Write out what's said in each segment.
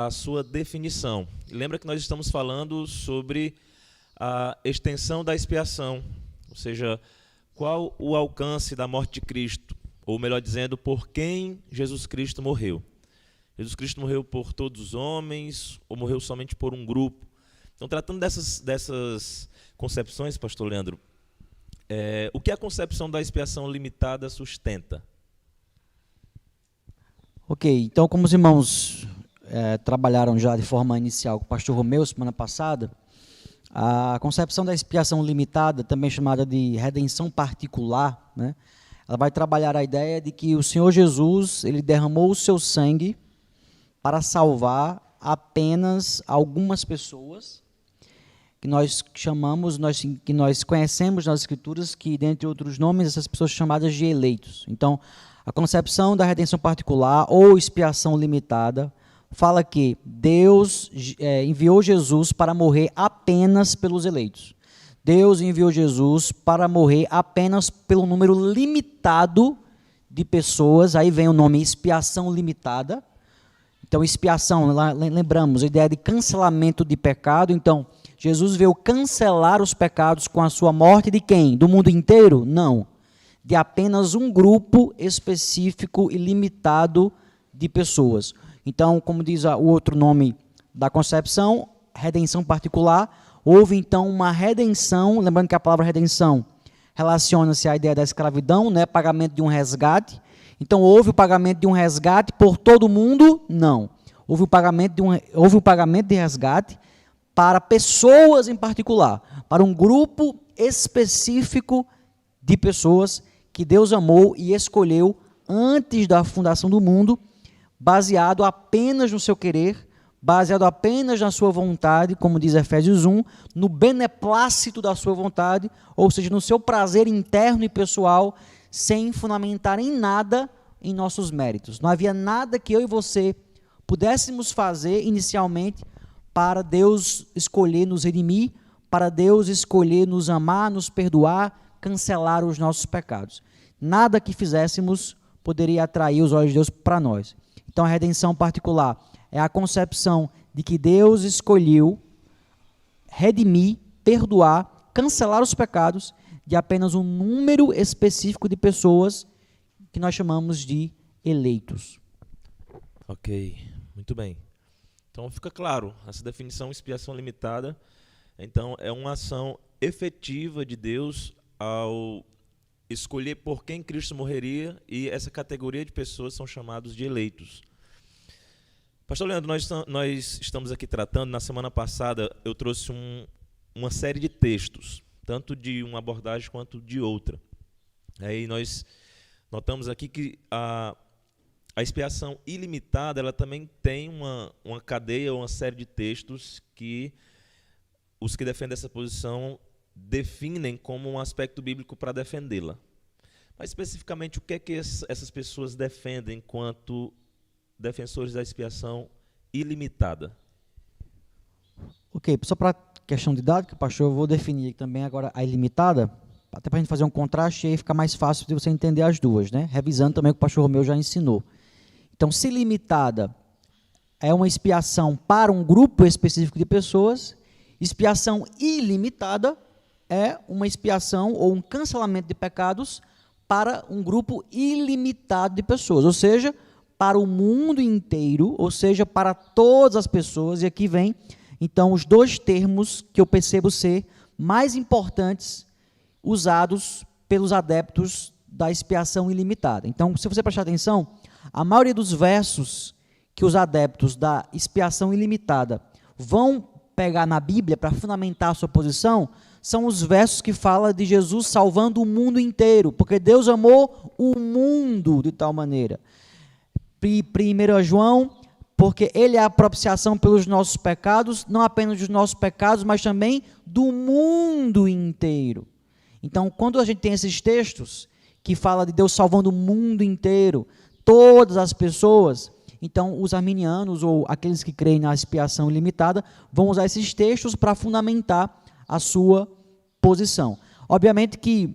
a sua definição. Lembra que nós estamos falando sobre a extensão da expiação, ou seja, qual o alcance da morte de Cristo, ou melhor dizendo, por quem Jesus Cristo morreu. Jesus Cristo morreu por todos os homens ou morreu somente por um grupo? Então, tratando dessas concepções, pastor Leandro, o que a concepção da expiação limitada sustenta? Ok, então como os irmãos trabalharam já de forma inicial com o pastor Romeu semana passada, a concepção da expiação limitada, também chamada de redenção particular, né, ela vai trabalhar a ideia de que o Senhor Jesus, ele derramou o seu sangue para salvar apenas algumas pessoas, que nós chamamos, que nós conhecemos nas Escrituras, que dentre outros nomes, essas pessoas são chamadas de eleitos. Então, a concepção da redenção particular ou expiação limitada fala que Deus enviou Jesus para morrer apenas pelos eleitos. Deus enviou Jesus para morrer apenas pelo número limitado de pessoas, aí vem o nome expiação limitada. Então, expiação, lembramos, a ideia de cancelamento de pecado. Então, Jesus veio cancelar os pecados com a sua morte de quem? Do mundo inteiro? Não. De apenas um grupo específico e limitado de pessoas. Então, como diz o outro nome da concepção, redenção particular, houve então uma redenção, lembrando que a palavra redenção relaciona-se à ideia da escravidão, né, pagamento de um resgate. Então, houve o pagamento de um resgate por todo mundo? Não. Houve o pagamento de resgate para pessoas em particular, para um grupo específico de pessoas que Deus amou e escolheu antes da fundação do mundo, baseado apenas no seu querer, baseado apenas na sua vontade, como diz Efésios 1, no beneplácito da sua vontade, ou seja, no seu prazer interno e pessoal, sem fundamentar em nada em nossos méritos. Não havia nada que eu e você pudéssemos fazer inicialmente para Deus escolher nos redimir, para Deus escolher nos amar, nos perdoar, cancelar os nossos pecados. Nada que fizéssemos poderia atrair os olhos de Deus para nós. Então, a redenção particular é a concepção de que Deus escolheu redimir, perdoar, cancelar os pecados de apenas um número específico de pessoas que nós chamamos de eleitos. Ok, muito bem. Então fica claro, essa definição expiação limitada, então é uma ação efetiva de Deus ao escolher por quem Cristo morreria, e essa categoria de pessoas são chamados de eleitos. Pastor Leandro, nós estamos aqui tratando, na semana passada eu trouxe uma série de textos, tanto de uma abordagem quanto de outra. Aí nós notamos aqui que a expiação ilimitada, ela também tem uma cadeia, uma série de textos que os que defendem essa posição definem como um aspecto bíblico para defendê-la. Mas, especificamente, o que é que essas pessoas defendem enquanto defensores da expiação ilimitada? Ok, só para questão didática, pastor, eu vou definir também agora a ilimitada, até para a gente fazer um contraste e aí fica mais fácil de você entender as duas, né? Revisando também o que o pastor Romeu já ensinou. Então, se limitada é uma expiação para um grupo específico de pessoas, expiação ilimitada é uma expiação ou um cancelamento de pecados para um grupo ilimitado de pessoas, ou seja, para o mundo inteiro, ou seja, para todas as pessoas. E aqui vem, então, os dois termos que eu percebo ser mais importantes usados pelos adeptos da expiação ilimitada. Então, se você prestar atenção, a maioria dos versos que os adeptos da expiação ilimitada vão pegar na Bíblia para fundamentar a sua posição são os versos que falam de Jesus salvando o mundo inteiro, porque Deus amou o mundo de tal maneira. 1 João, porque ele é a propiciação pelos nossos pecados, não apenas dos nossos pecados, mas também do mundo inteiro. Então, quando a gente tem esses textos que falam de Deus salvando o mundo inteiro, todas as pessoas, então os arminianos ou aqueles que creem na expiação ilimitada vão usar esses textos para fundamentar a sua posição. Obviamente que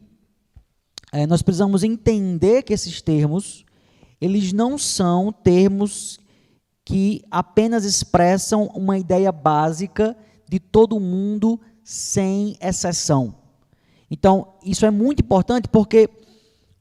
nós precisamos entender que esses termos, eles não são termos que apenas expressam uma ideia básica de todo mundo sem exceção. Então, isso é muito importante porque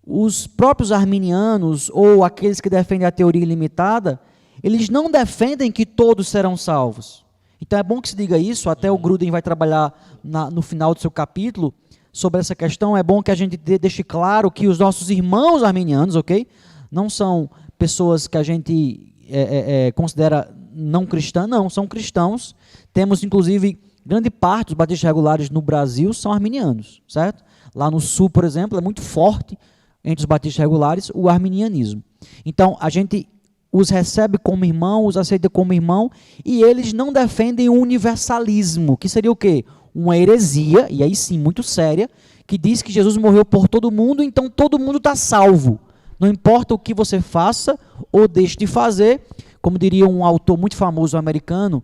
os próprios arminianos ou aqueles que defendem a teoria ilimitada, eles não defendem que todos serão salvos. Então é bom que se diga isso, até o Gruden vai trabalhar no final do seu capítulo sobre essa questão. É bom que a gente deixe claro que os nossos irmãos arminianos, ok? Não são pessoas que a gente considera não cristãs, não, são cristãos. Temos, inclusive, grande parte dos batistas regulares no Brasil são arminianos, certo? Lá no Sul, por exemplo, é muito forte entre os batistas regulares o arminianismo. Então, a gente os recebe como irmão, os aceita como irmão, e eles não defendem o universalismo, que seria o quê? Uma heresia, e aí sim, muito séria, que diz que Jesus morreu por todo mundo, então todo mundo está salvo. Não importa o que você faça ou deixe de fazer, como diria um autor muito famoso americano,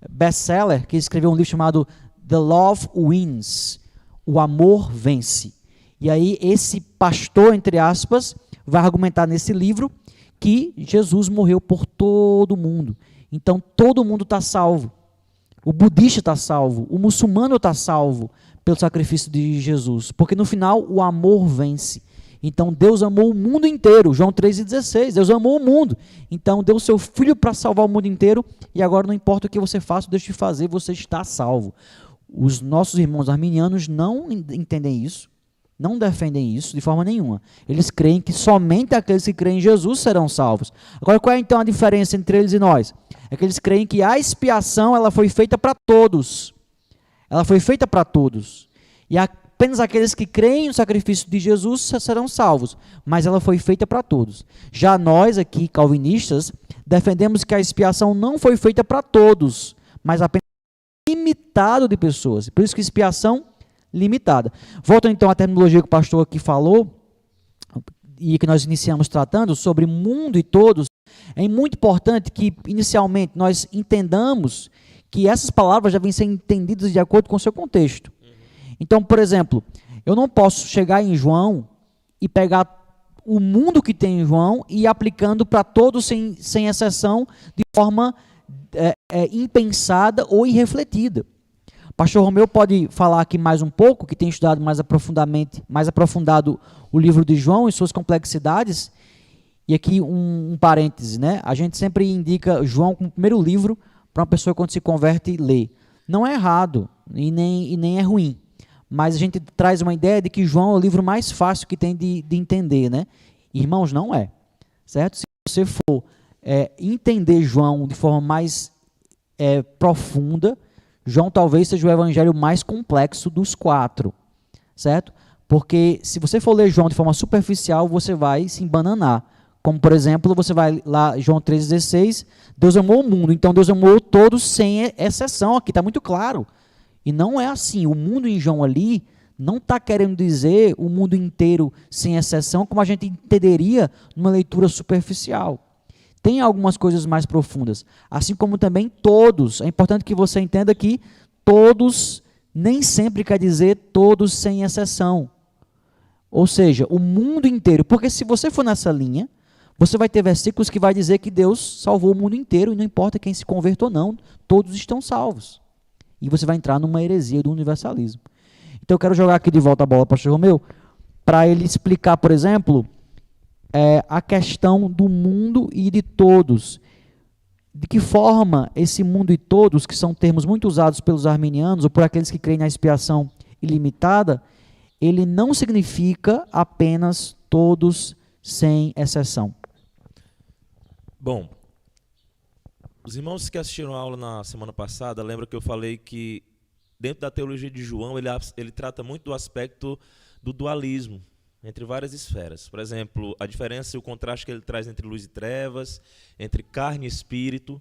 best-seller, que escreveu um livro chamado The Love Wins, o amor vence. E aí esse pastor, entre aspas, vai argumentar nesse livro que Jesus morreu por todo mundo. Então todo mundo está salvo. O budista está salvo, o muçulmano está salvo pelo sacrifício de Jesus, porque no final o amor vence. Então Deus amou o mundo inteiro, João 3,16, Deus amou o mundo. Então deu o seu filho para salvar o mundo inteiro, e agora não importa o que você faça ou deixe de fazer, você está salvo. Os nossos irmãos arminianos não entendem isso, não defendem isso de forma nenhuma. Eles creem que somente aqueles que creem em Jesus serão salvos. Agora, qual é então a diferença entre eles e nós? É que eles creem que a expiação ela foi feita para todos. Ela foi feita para todos. E apenas aqueles que creem no sacrifício de Jesus serão salvos. Mas ela foi feita para todos. Já nós aqui, calvinistas, defendemos que a expiação não foi feita para todos, mas apenas limitado de pessoas. Por isso que expiação limitada. Volto então à terminologia que o pastor aqui falou, e que nós iniciamos tratando, sobre mundo e todos. É muito importante que, inicialmente, nós entendamos que essas palavras já vêm sendo entendidas de acordo com o seu contexto. Então, por exemplo, eu não posso chegar em João e pegar o mundo que tem em João e ir aplicando para todos sem exceção, de forma impensada ou irrefletida. O pastor Romeu pode falar aqui mais um pouco, que tem estudado mais aprofundado o livro de João e suas complexidades. E aqui um parêntese, né? A gente sempre indica João como primeiro livro para uma pessoa quando se converte ler. Não é errado e nem é ruim, mas a gente traz uma ideia de que João é o livro mais fácil que tem de entender, né? Irmãos, não é, certo? Se você for entender João de forma mais profunda, João talvez seja o evangelho mais complexo dos 4, certo? Porque se você for ler João de forma superficial, você vai se embananar. Como, por exemplo, você vai lá, João 3,16, Deus amou o mundo, então Deus amou todos sem exceção, aqui está muito claro. E não é assim, o mundo em João ali não está querendo dizer o mundo inteiro sem exceção, como a gente entenderia numa leitura superficial. Tem algumas coisas mais profundas, assim como também todos. É importante que você entenda que todos nem sempre quer dizer todos sem exceção. Ou seja, o mundo inteiro. Porque se você for nessa linha, você vai ter versículos que vai dizer que Deus salvou o mundo inteiro e não importa quem se converta ou não, todos estão salvos. E você vai entrar numa heresia do universalismo. Então eu quero jogar aqui de volta a bola para o pastor Romeu, para ele explicar, por exemplo, a questão do mundo e de todos. De que forma esse mundo e todos, que são termos muito usados pelos arminianos ou por aqueles que creem na expiação ilimitada, ele não significa apenas todos sem exceção. Bom, os irmãos que assistiram a aula na semana passada, lembram que eu falei que dentro da teologia de João, ele trata muito do aspecto do dualismo entre várias esferas. Por exemplo, a diferença e o contraste que ele traz entre luz e trevas, entre carne e espírito.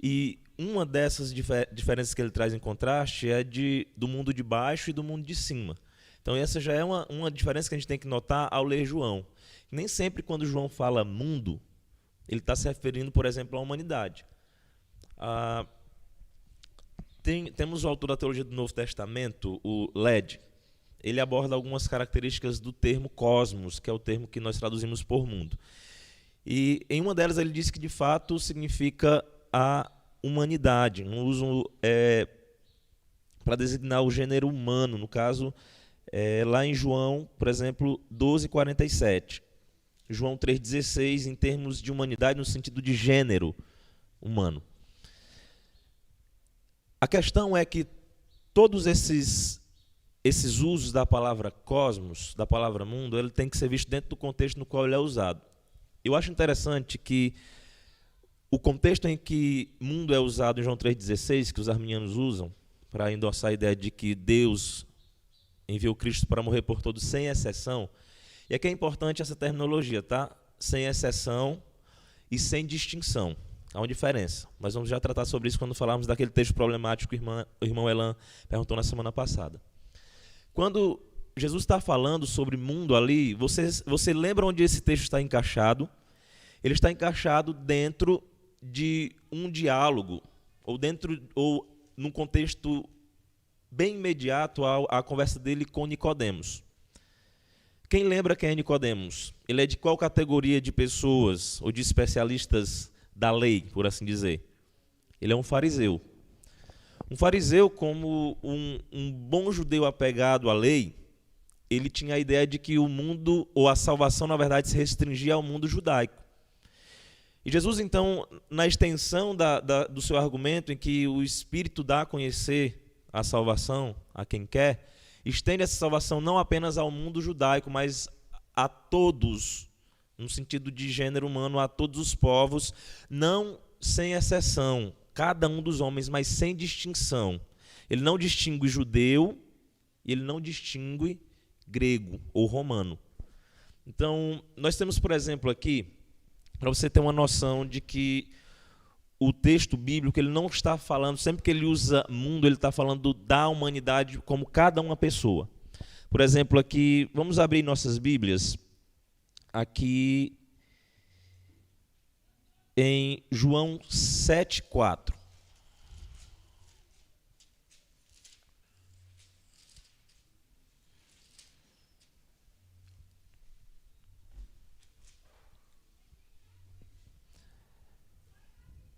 E uma dessas diferenças que ele traz em contraste é do mundo de baixo e do mundo de cima. Então essa já é uma diferença que a gente tem que notar ao ler João. Nem sempre quando João fala mundo, ele está se referindo, por exemplo, à humanidade. Temos o autor da teologia do Novo Testamento, o Led. Ele aborda algumas características do termo cosmos, que é o termo que nós traduzimos por mundo. E em uma delas ele disse que de fato significa a humanidade, um uso para designar o gênero humano, no caso, lá em João, por exemplo, 12:47. João 3,16, em termos de humanidade, no sentido de gênero humano. A questão é que todos esses usos da palavra cosmos, da palavra mundo, ele tem que ser visto dentro do contexto no qual ele é usado. Eu acho interessante que o contexto em que mundo é usado em João 3,16, que os arminianos usam, para endossar a ideia de que Deus enviou Cristo para morrer por todos, sem exceção, e aqui é importante essa terminologia, tá? Sem exceção e sem distinção. Há uma diferença. Mas vamos já tratar sobre isso quando falarmos daquele texto problemático que o irmão Elan perguntou na semana passada. Quando Jesus está falando sobre mundo ali, você lembra onde esse texto está encaixado? Ele está encaixado dentro de um diálogo, ou num contexto bem imediato à conversa dele com Nicodemos. Quem lembra quem é Nicodemos? Ele é de qual categoria de pessoas ou de especialistas da lei, por assim dizer? Ele é um fariseu. Um fariseu, como um bom judeu apegado à lei, ele tinha a ideia de que o mundo, ou a salvação, na verdade, se restringia ao mundo judaico. E Jesus, então, na extensão do seu argumento, em que o Espírito dá a conhecer a salvação a quem quer, estende essa salvação não apenas ao mundo judaico, mas a todos, no sentido de gênero humano, a todos os povos, não sem exceção, cada um dos homens, mas sem distinção. Ele não distingue judeu e ele não distingue grego ou romano. Então, nós temos, por exemplo, aqui, para você ter uma noção de que o texto bíblico, ele não está falando, sempre que ele usa mundo, ele está falando da humanidade como cada uma pessoa. Por exemplo, aqui, vamos abrir nossas Bíblias, aqui em João 7:4.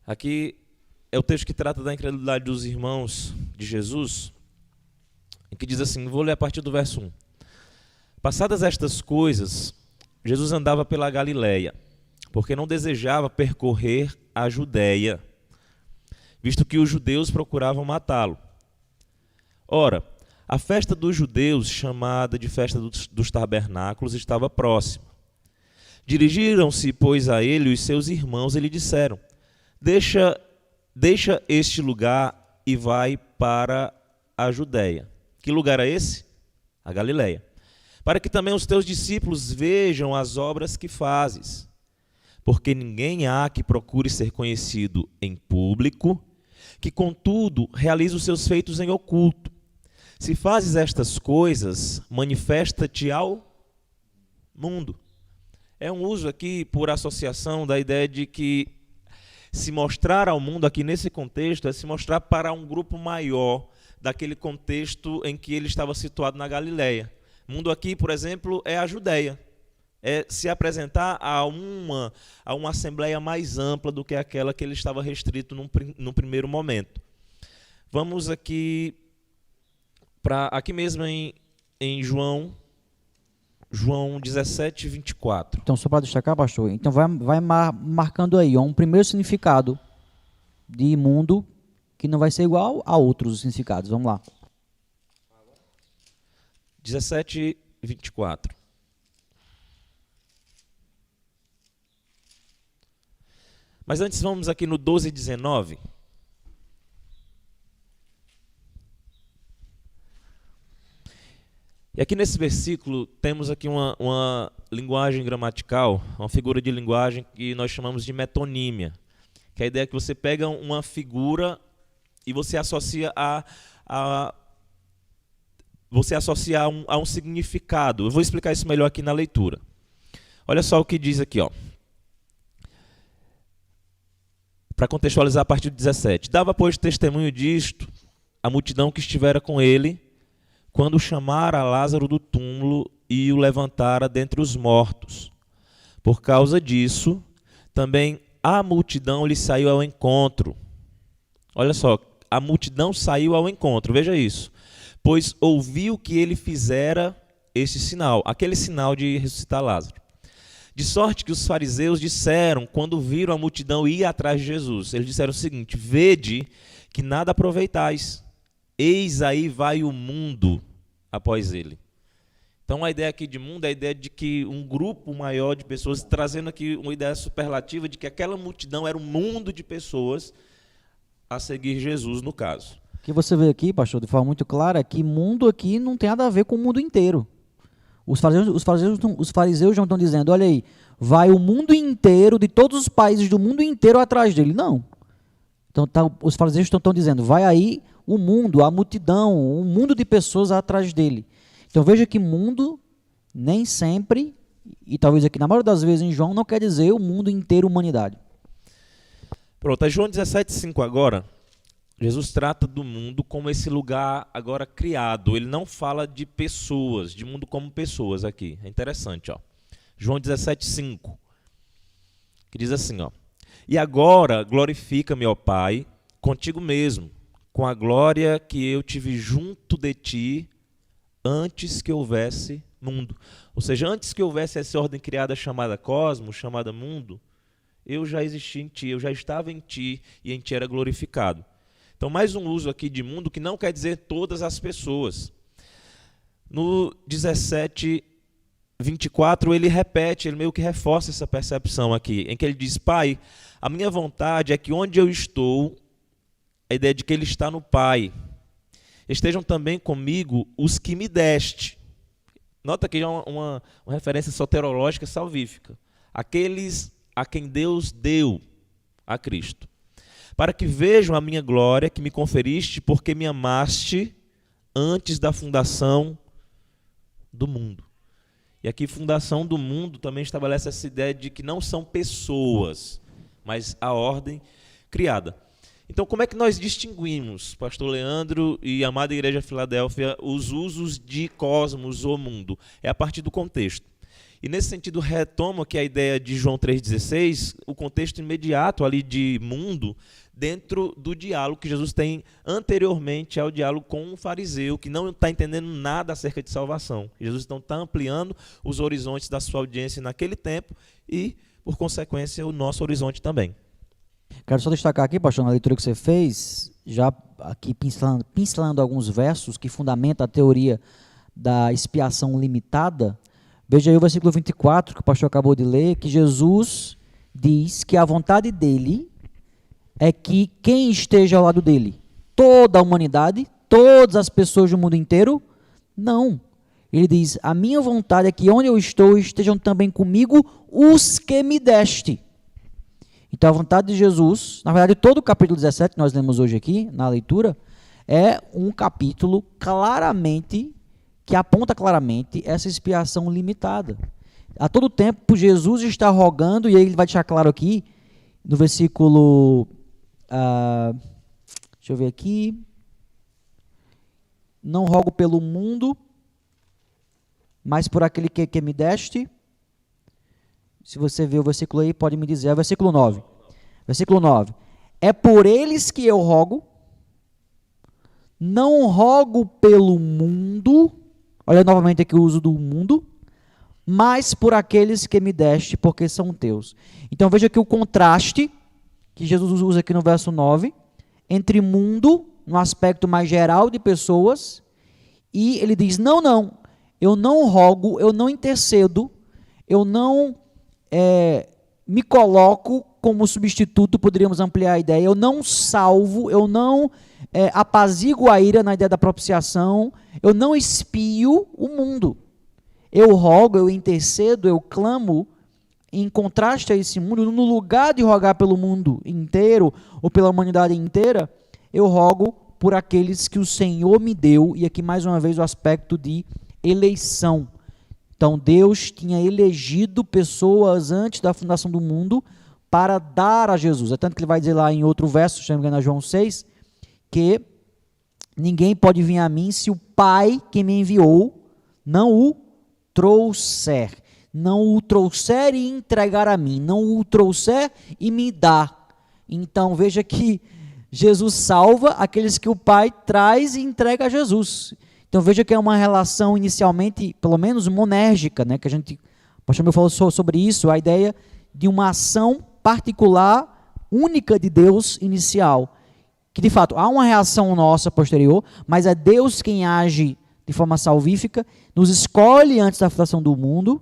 Aqui é o texto que trata da incredulidade dos irmãos de Jesus, em que diz assim, vou ler a partir do verso 1. Passadas estas coisas, Jesus andava pela Galileia, porque não desejava percorrer a Judéia, visto que os judeus procuravam matá-lo. Ora, a festa dos judeus, chamada de festa dos tabernáculos, estava próxima. Dirigiram-se, pois, a ele os seus irmãos e lhe disseram, deixa este lugar e vai para a Judéia. Que lugar é esse? A Galileia. Para que também os teus discípulos vejam as obras que fazes. Porque ninguém há que procure ser conhecido em público, que contudo realize os seus feitos em oculto. Se fazes estas coisas, manifesta-te ao mundo. É um uso aqui por associação da ideia de que se mostrar ao mundo aqui nesse contexto é se mostrar para um grupo maior daquele contexto em que ele estava situado na Galileia. O mundo aqui, por exemplo, é a Judéia. É se apresentar a uma assembleia mais ampla do que aquela que ele estava restrito num primeiro momento. Vamos aqui aqui mesmo em João 17:24. Então, só para destacar, pastor, então vai marcando aí um primeiro significado de mundo que não vai ser igual a outros significados. Vamos lá. 17:24. Mas antes vamos aqui no 12:19. E aqui nesse versículo temos aqui uma linguagem gramatical, uma figura de linguagem que nós chamamos de metonímia, que é a ideia que você pega uma figura e você associa a um significado. Eu vou explicar isso melhor aqui na leitura. Olha só o que diz aqui, ó. Para contextualizar a partir do 17. Dava, pois, testemunho disto a multidão que estivera com ele, quando chamara Lázaro do túmulo e o levantara dentre os mortos. Por causa disso, também a multidão lhe saiu ao encontro. Olha só, a multidão saiu ao encontro, veja isso. Pois ouviu que ele fizera esse sinal, aquele sinal de ressuscitar Lázaro. De sorte que os fariseus disseram, quando viram a multidão ir atrás de Jesus, eles disseram o seguinte: vede que nada aproveitais, eis aí vai o mundo após ele. Então a ideia aqui de mundo é a ideia de que um grupo maior de pessoas, trazendo aqui uma ideia superlativa de que aquela multidão era um mundo de pessoas a seguir Jesus, no caso. O que você vê aqui, pastor, de forma muito clara, é que mundo aqui não tem nada a ver com o mundo inteiro. Os fariseus não estão dizendo, olha aí, vai o mundo inteiro, de todos os países do mundo inteiro atrás dele. Não. Então os fariseus estão dizendo, vai aí o mundo, a multidão, um mundo de pessoas atrás dele. Então veja que mundo nem sempre, e talvez aqui na maioria das vezes em João, não quer dizer o mundo inteiro, humanidade. Pronto, é João 17,5 agora. Jesus trata do mundo como esse lugar agora criado. Ele não fala de pessoas, de mundo como pessoas aqui. É interessante, ó. João 17,5, que diz assim, ó: e agora glorifica-me, ó Pai, contigo mesmo, com a glória que eu tive junto de ti antes que houvesse mundo. Ou seja, antes que houvesse essa ordem criada chamada cosmos, chamada mundo, eu já existi em ti, eu já estava em ti e em ti era glorificado. Então, mais um uso aqui de mundo que não quer dizer todas as pessoas. No 17:24, ele repete, ele meio que reforça essa percepção aqui, em que ele diz: Pai, a minha vontade é que onde eu estou, a ideia de que ele está no Pai, estejam também comigo os que me deste. Nota que já uma referência soterológica salvífica. Aqueles a quem Deus deu a Cristo. Para que vejam a minha glória que me conferiste, porque me amaste antes da fundação do mundo. E aqui, fundação do mundo também estabelece essa ideia de que não são pessoas, mas a ordem criada. Então, como é que nós distinguimos, pastor Leandro e amada Igreja Filadélfia, os usos de cosmos ou mundo? É a partir do contexto. E nesse sentido, retomo aqui a ideia de João 3,16, o contexto imediato ali de mundo, dentro do diálogo que Jesus tem anteriormente ao diálogo com um fariseu que não está entendendo nada acerca de salvação. Jesus então está ampliando os horizontes da sua audiência naquele tempo e, por consequência, o nosso horizonte também. Quero só destacar aqui, pastor, na leitura que você fez, já aqui pincelando alguns versos que fundamentam a teoria da expiação limitada. Veja aí o versículo 24, que o pastor acabou de ler, que Jesus diz que a vontade dele é que quem esteja ao lado dele, toda a humanidade, todas as pessoas do mundo inteiro, não. Ele diz, a minha vontade é que onde eu estou estejam também comigo os que me deste. Então a vontade de Jesus, na verdade todo o capítulo 17 que nós lemos hoje aqui, na leitura, é um capítulo que aponta claramente essa expiação limitada. A todo tempo Jesus está rogando, e aí ele vai deixar claro aqui, no versículo... deixa eu ver aqui. Não rogo pelo mundo, mas por aquele que me deste. Se você ver o versículo aí, pode me dizer. É o versículo 9. Versículo 9. É por eles que eu rogo, não rogo pelo mundo. Olha novamente aqui o uso do mundo. Mas por aqueles que me deste, porque são teus. Então veja aqui o contraste que Jesus usa aqui no verso 9, entre mundo, no aspecto mais geral de pessoas, e ele diz, não, eu não rogo, eu não intercedo, eu não me coloco como substituto, poderíamos ampliar a ideia, eu não salvo, eu não apazigo a ira na ideia da propiciação, eu não expio o mundo. Eu rogo, eu intercedo, eu clamo, em contraste a esse mundo, no lugar de rogar pelo mundo inteiro, ou pela humanidade inteira, eu rogo por aqueles que o Senhor me deu, e aqui mais uma vez o aspecto de eleição. Então Deus tinha elegido pessoas antes da fundação do mundo para dar a Jesus. É tanto que ele vai dizer lá em outro verso, se não me engano, João 6, que ninguém pode vir a mim se o Pai que me enviou não o trouxer. não o trouxer e entregar a mim, não o trouxer e me dá. Então veja que Jesus salva aqueles que o Pai traz e entrega a Jesus. Então veja que é uma relação inicialmente, pelo menos monérgica, né? Que a gente, o pastor meu falou sobre isso, a ideia de uma ação particular, única de Deus inicial. Que de fato há uma reação nossa posterior, mas é Deus quem age de forma salvífica, nos escolhe antes da fundação do mundo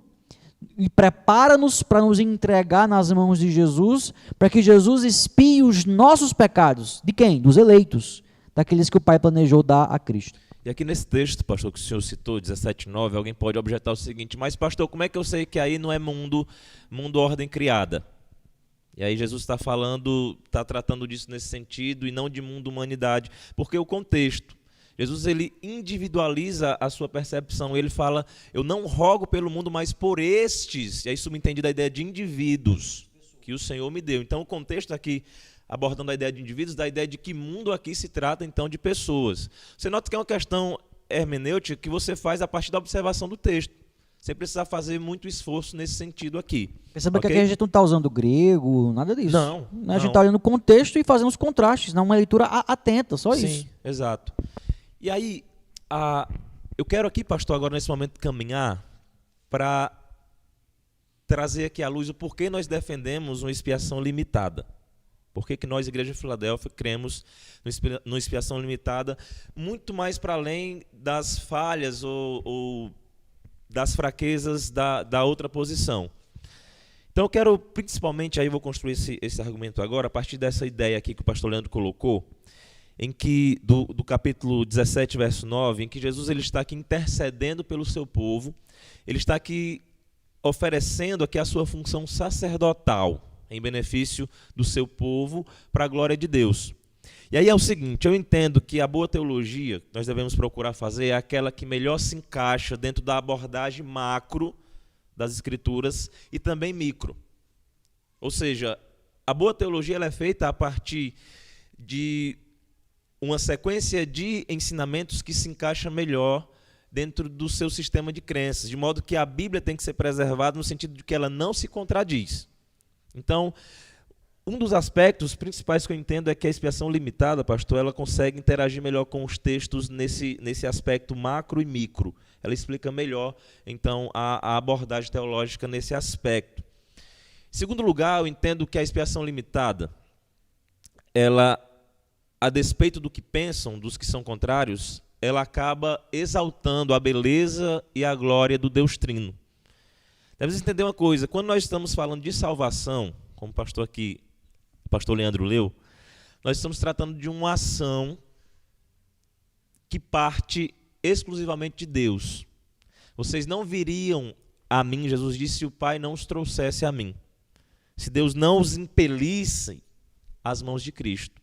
e prepara-nos para nos entregar nas mãos de Jesus, para que Jesus expie os nossos pecados. De quem? Dos eleitos, daqueles que o Pai planejou dar a Cristo. E aqui nesse texto, pastor, que o senhor citou, 17:9, alguém pode objetar o seguinte: mas pastor, como é que eu sei que aí não é mundo ordem criada? E aí Jesus está falando, está tratando disso nesse sentido e não de mundo humanidade, porque o contexto, Jesus ele individualiza a sua percepção, ele fala, eu não rogo pelo mundo, mas por estes, e aí subentende da ideia de indivíduos que o Senhor me deu. Então o contexto aqui, abordando a ideia de indivíduos, da ideia de que mundo aqui se trata então de pessoas. Você nota que é uma questão hermenêutica que você faz a partir da observação do texto, sem precisar fazer muito esforço nesse sentido aqui. Perceba que aqui a gente não está usando grego, nada disso. Não. A gente está olhando o contexto e fazendo os contrastes, não uma leitura atenta, só Sim, isso. Sim, exato. E aí, eu quero aqui, pastor, agora nesse momento caminhar para trazer aqui à luz o porquê nós defendemos uma expiação limitada. Por que nós, Igreja de Filadélfia, cremos numa expiação limitada, muito mais para além das falhas ou das fraquezas da outra posição. Então eu quero, principalmente, aí vou construir esse argumento agora, a partir dessa ideia aqui que o pastor Leandro colocou, em que, do capítulo 17, verso 9, em que Jesus ele está aqui intercedendo pelo seu povo, ele está aqui oferecendo aqui a sua função sacerdotal, em benefício do seu povo, para a glória de Deus. E aí é o seguinte, eu entendo que a boa teologia que nós devemos procurar fazer é aquela que melhor se encaixa dentro da abordagem macro das Escrituras e também micro. Ou seja, a boa teologia ela é feita a partir de uma sequência de ensinamentos que se encaixa melhor dentro do seu sistema de crenças, de modo que a Bíblia tem que ser preservada no sentido de que ela não se contradiz. Então, um dos aspectos principais que eu entendo é que a expiação limitada, pastor, ela consegue interagir melhor com os textos nesse aspecto macro e micro. Ela explica melhor, então, a abordagem teológica nesse aspecto. Em segundo lugar, eu entendo que a expiação limitada, ela, a despeito do que pensam, dos que são contrários, ela acaba exaltando a beleza e a glória do Deus Trino. Devemos entender uma coisa, quando nós estamos falando de salvação, como o pastor Leandro leu, nós estamos tratando de uma ação que parte exclusivamente de Deus. Vocês não viriam a mim, Jesus disse, se o Pai não os trouxesse a mim. Se Deus não os impelisse às mãos de Cristo.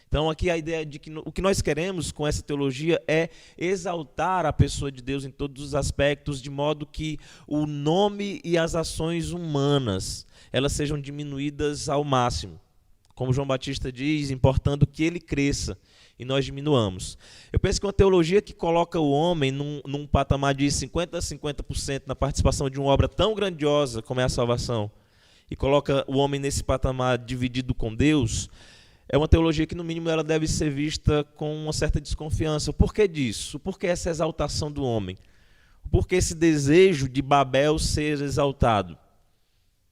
Então aqui a ideia de que o que nós queremos com essa teologia é exaltar a pessoa de Deus em todos os aspectos, de modo que o nome e as ações humanas elas sejam diminuídas ao máximo. Como João Batista diz, importando que ele cresça e nós diminuamos. Eu penso que uma teologia que coloca o homem num patamar de 50% a 50% na participação de uma obra tão grandiosa como é a salvação, e coloca o homem nesse patamar dividido com Deus, é uma teologia que, no mínimo, ela deve ser vista com uma certa desconfiança. Por que disso? Por que essa exaltação do homem? Por que esse desejo de Babel ser exaltado?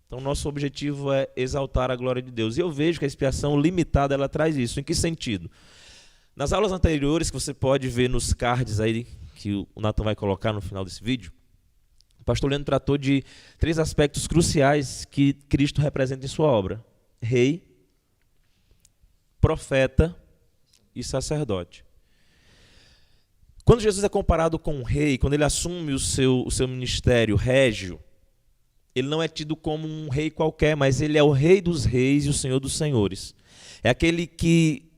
Então, nosso objetivo é exaltar a glória de Deus. E eu vejo que a expiação limitada, ela traz isso. Em que sentido? Nas aulas anteriores, que você pode ver nos cards aí, que o Nathan vai colocar no final desse vídeo, o pastor Leandro tratou de 3 aspectos cruciais que Cristo representa em sua obra: rei, profeta e sacerdote. Quando Jesus é comparado com um rei, quando ele assume o seu ministério régio, ele não é tido como um rei qualquer, mas ele é o rei dos reis e o senhor dos senhores. É aquele que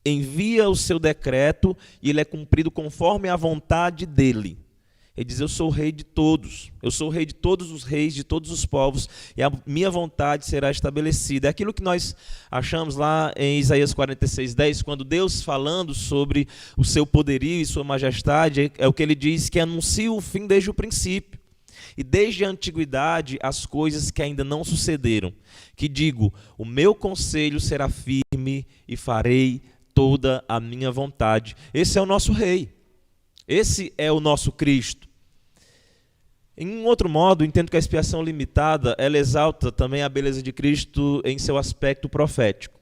envia o seu decreto e ele é cumprido conforme a vontade dele. Ele diz, eu sou o rei de todos, eu sou o rei de todos os reis, de todos os povos, e a minha vontade será estabelecida. É aquilo que nós achamos lá em Isaías 46:10, quando Deus falando sobre o seu poderio e sua majestade, é o que ele diz, que anuncia o fim desde o princípio. e desde a antiguidade as coisas que ainda não sucederam, que digo, o meu conselho será firme e farei toda a minha vontade. Esse é o nosso Rei, esse é o nosso Cristo. Em um outro modo, entendo que a expiação limitada, ela exalta também a beleza de Cristo em seu aspecto profético.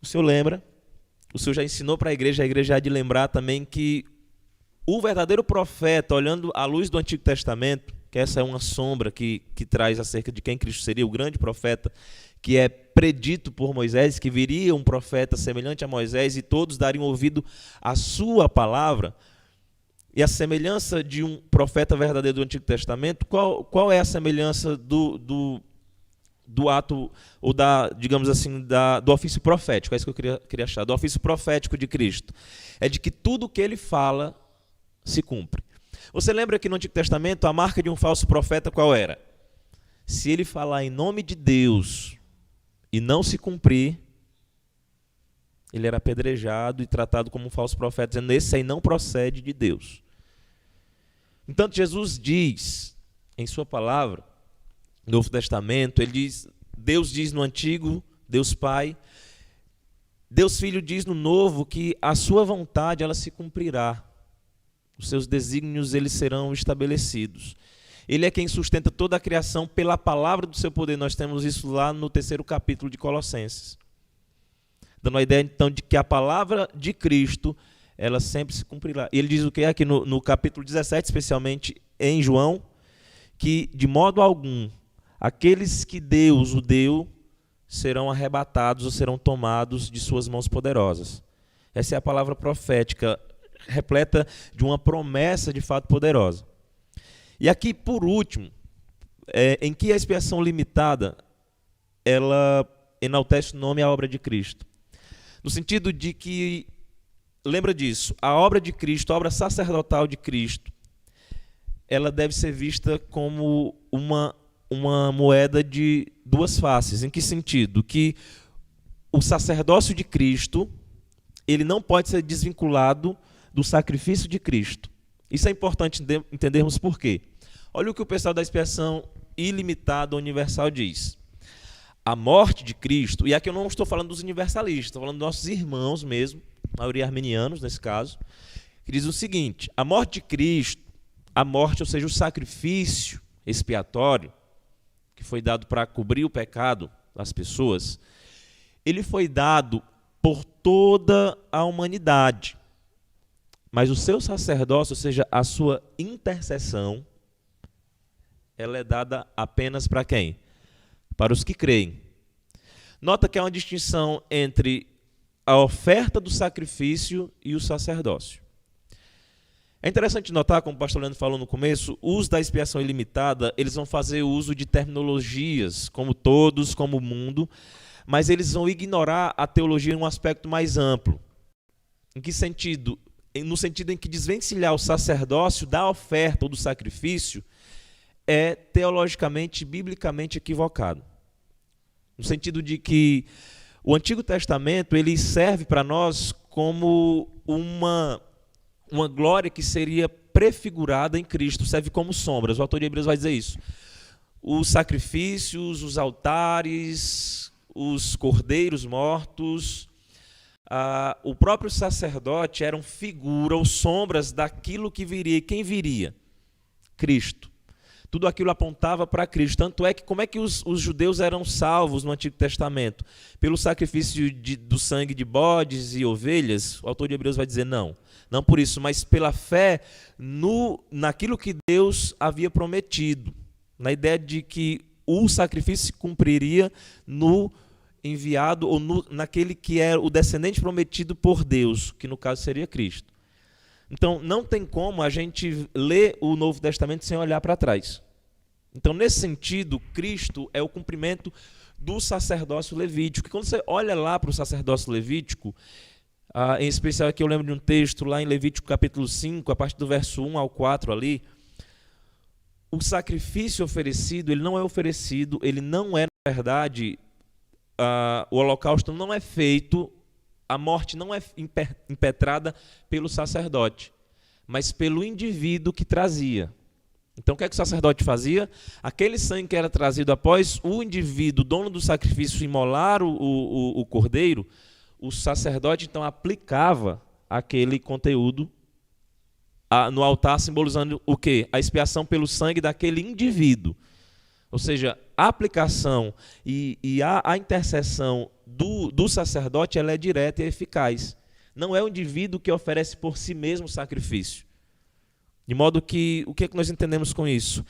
O senhor lembra, o senhor já ensinou para a igreja há de lembrar também que o verdadeiro profeta, olhando à luz do Antigo Testamento, que essa é uma sombra que traz acerca de quem Cristo seria, o grande profeta, que é predito por Moisés, que viria um profeta semelhante a Moisés e todos dariam ouvido à sua palavra. E a semelhança de um profeta verdadeiro do Antigo Testamento, qual é a semelhança do ato, ou digamos assim, do ofício profético? É isso que eu queria achar, do ofício profético de Cristo. É de que tudo o que ele fala se cumpre. Você lembra que no Antigo Testamento a marca de um falso profeta qual era? Se ele falar em nome de Deus e não se cumprir, ele era apedrejado e tratado como um falso profeta, dizendo, esse aí não procede de Deus. Entanto, Jesus diz, em sua palavra, no Novo Testamento, ele diz, Deus diz no Antigo, Deus Pai, Deus Filho diz no Novo que a sua vontade ela se cumprirá. Os seus desígnios eles serão estabelecidos. Ele é quem sustenta toda a criação pela palavra do seu poder. Nós temos isso lá no 3º capítulo de Colossenses. Dando a ideia, então, de que a palavra de Cristo ela sempre se cumprirá. Ele diz o que? Aqui no capítulo 17, especialmente em João, que de modo algum, aqueles que Deus o deu, serão arrebatados ou serão tomados de suas mãos poderosas. Essa é a palavra profética, repleta de uma promessa de fato poderosa. E aqui, por último, em que a expiação limitada, ela enaltece o nome e a obra de Cristo. No sentido de que, lembra disso, a obra de Cristo, a obra sacerdotal de Cristo, ela deve ser vista como uma moeda de duas faces. Em que sentido? Que o sacerdócio de Cristo, ele não pode ser desvinculado do sacrifício de Cristo. Isso é importante entendermos por quê. Olha o que o pessoal da expiação ilimitada universal diz. A morte de Cristo, e aqui eu não estou falando dos universalistas, estou falando dos nossos irmãos mesmo, a maioria arminianos nesse caso, que diz o seguinte, a morte de Cristo, a morte, ou seja, o sacrifício expiatório, que foi dado para cobrir o pecado das pessoas, ele foi dado por toda a humanidade. Mas o seu sacerdócio, ou seja, a sua intercessão, ela é dada apenas para quem? Para os que creem. Nota que há uma distinção entre a oferta do sacrifício e o sacerdócio. É interessante notar, como o pastor Leandro falou no começo, os da expiação ilimitada, eles vão fazer uso de terminologias, como todos, como o mundo, mas eles vão ignorar a teologia em um aspecto mais amplo. Em que sentido? No sentido em que desvencilhar o sacerdócio da oferta ou do sacrifício é teologicamente, biblicamente equivocado. No sentido de que o Antigo Testamento ele serve para nós como uma glória que seria prefigurada em Cristo, serve como sombras. O autor de Hebreus vai dizer isso. Os sacrifícios, os altares, os cordeiros mortos, o próprio sacerdote eram figura ou sombras daquilo que viria. E quem viria? Cristo. Tudo aquilo apontava para Cristo. Tanto é que como é que os judeus eram salvos no Antigo Testamento? Pelo sacrifício do sangue de bodes e ovelhas? O autor de Hebreus vai dizer não. Não por isso, mas pela fé naquilo que Deus havia prometido. Na ideia de que o sacrifício se cumpriria no enviado ou naquele que era o descendente prometido por Deus, que no caso seria Cristo. Então, não tem como a gente ler o Novo Testamento sem olhar para trás. Então, nesse sentido, Cristo é o cumprimento do sacerdócio levítico. E quando você olha lá para o sacerdócio levítico, em especial aqui eu lembro de um texto lá em Levítico capítulo 5, a partir do verso 1 ao 4 ali, o sacrifício oferecido, ele não é oferecido, ele não é, na verdade, o holocausto não é feito, a morte não é impetrada pelo sacerdote, mas pelo indivíduo que trazia. Então, o que é que o sacerdote fazia? Aquele sangue que era trazido após o indivíduo, dono do sacrifício, imolar o cordeiro, o sacerdote, então, aplicava aquele conteúdo no altar, simbolizando o quê? A expiação pelo sangue daquele indivíduo. Ou seja, a aplicação e a intercessão do sacerdote, ela é direta e eficaz. Não é o indivíduo que oferece por si mesmo o sacrifício. De modo que, o que é que nós entendemos com isso?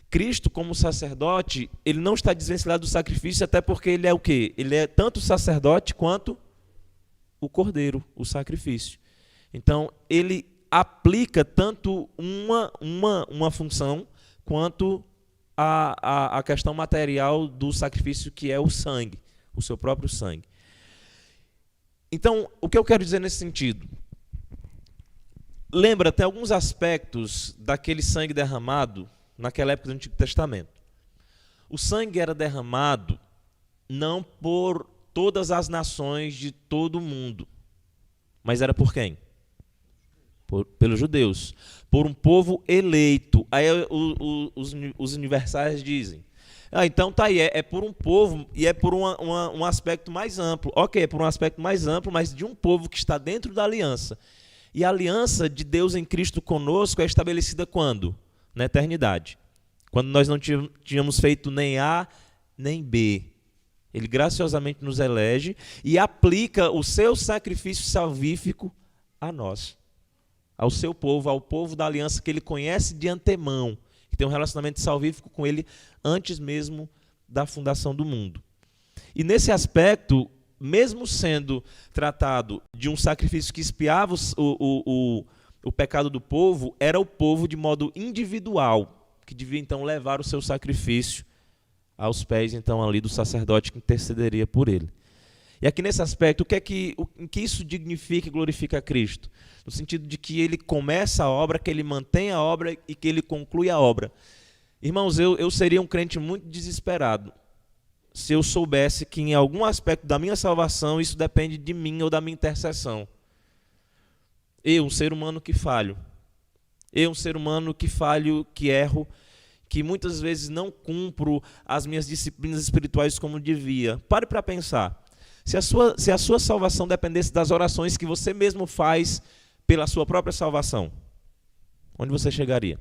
Cristo, como sacerdote, ele não está desvencilhado do sacrifício, até porque ele é o quê? Ele é tanto sacerdote quanto o cordeiro, o sacrifício. Então, ele aplica tanto uma função quanto a questão material do sacrifício, que é o sangue, o seu próprio sangue. Então, o que eu quero dizer nesse sentido? Lembra, tem alguns aspectos daquele sangue derramado naquela época do Antigo Testamento. O sangue era derramado não por todas as nações de todo o mundo, mas era por quem? Pelos judeus, por um povo eleito. Aí os universais dizem, então tá aí, é por um povo e é por um aspecto mais amplo. Ok, é por um aspecto mais amplo, mas de um povo que está dentro da aliança. E a aliança de Deus em Cristo conosco é estabelecida quando? Na eternidade. Quando nós não tínhamos feito nem A nem B. Ele graciosamente nos elege e aplica o seu sacrifício salvífico a nós, ao seu povo, ao povo da aliança que ele conhece de antemão, que tem um relacionamento salvífico com ele antes mesmo da fundação do mundo. E nesse aspecto, mesmo sendo tratado de um sacrifício que expiava o pecado do povo, era o povo de modo individual, que devia então levar o seu sacrifício aos pés então ali do sacerdote que intercederia por ele. E aqui nesse aspecto, em que isso dignifica e glorifica a Cristo? No sentido de que ele começa a obra, que ele mantém a obra e que ele conclui a obra. Irmãos, eu seria um crente muito desesperado se eu soubesse que em algum aspecto da minha salvação isso depende de mim ou da minha intercessão. Eu, um ser humano que falho. Eu, um ser humano que falho, que erro, que muitas vezes não cumpro as minhas disciplinas espirituais como devia. Pare para pensar. Se a sua salvação dependesse das orações que você mesmo faz pela sua própria salvação, onde você chegaria?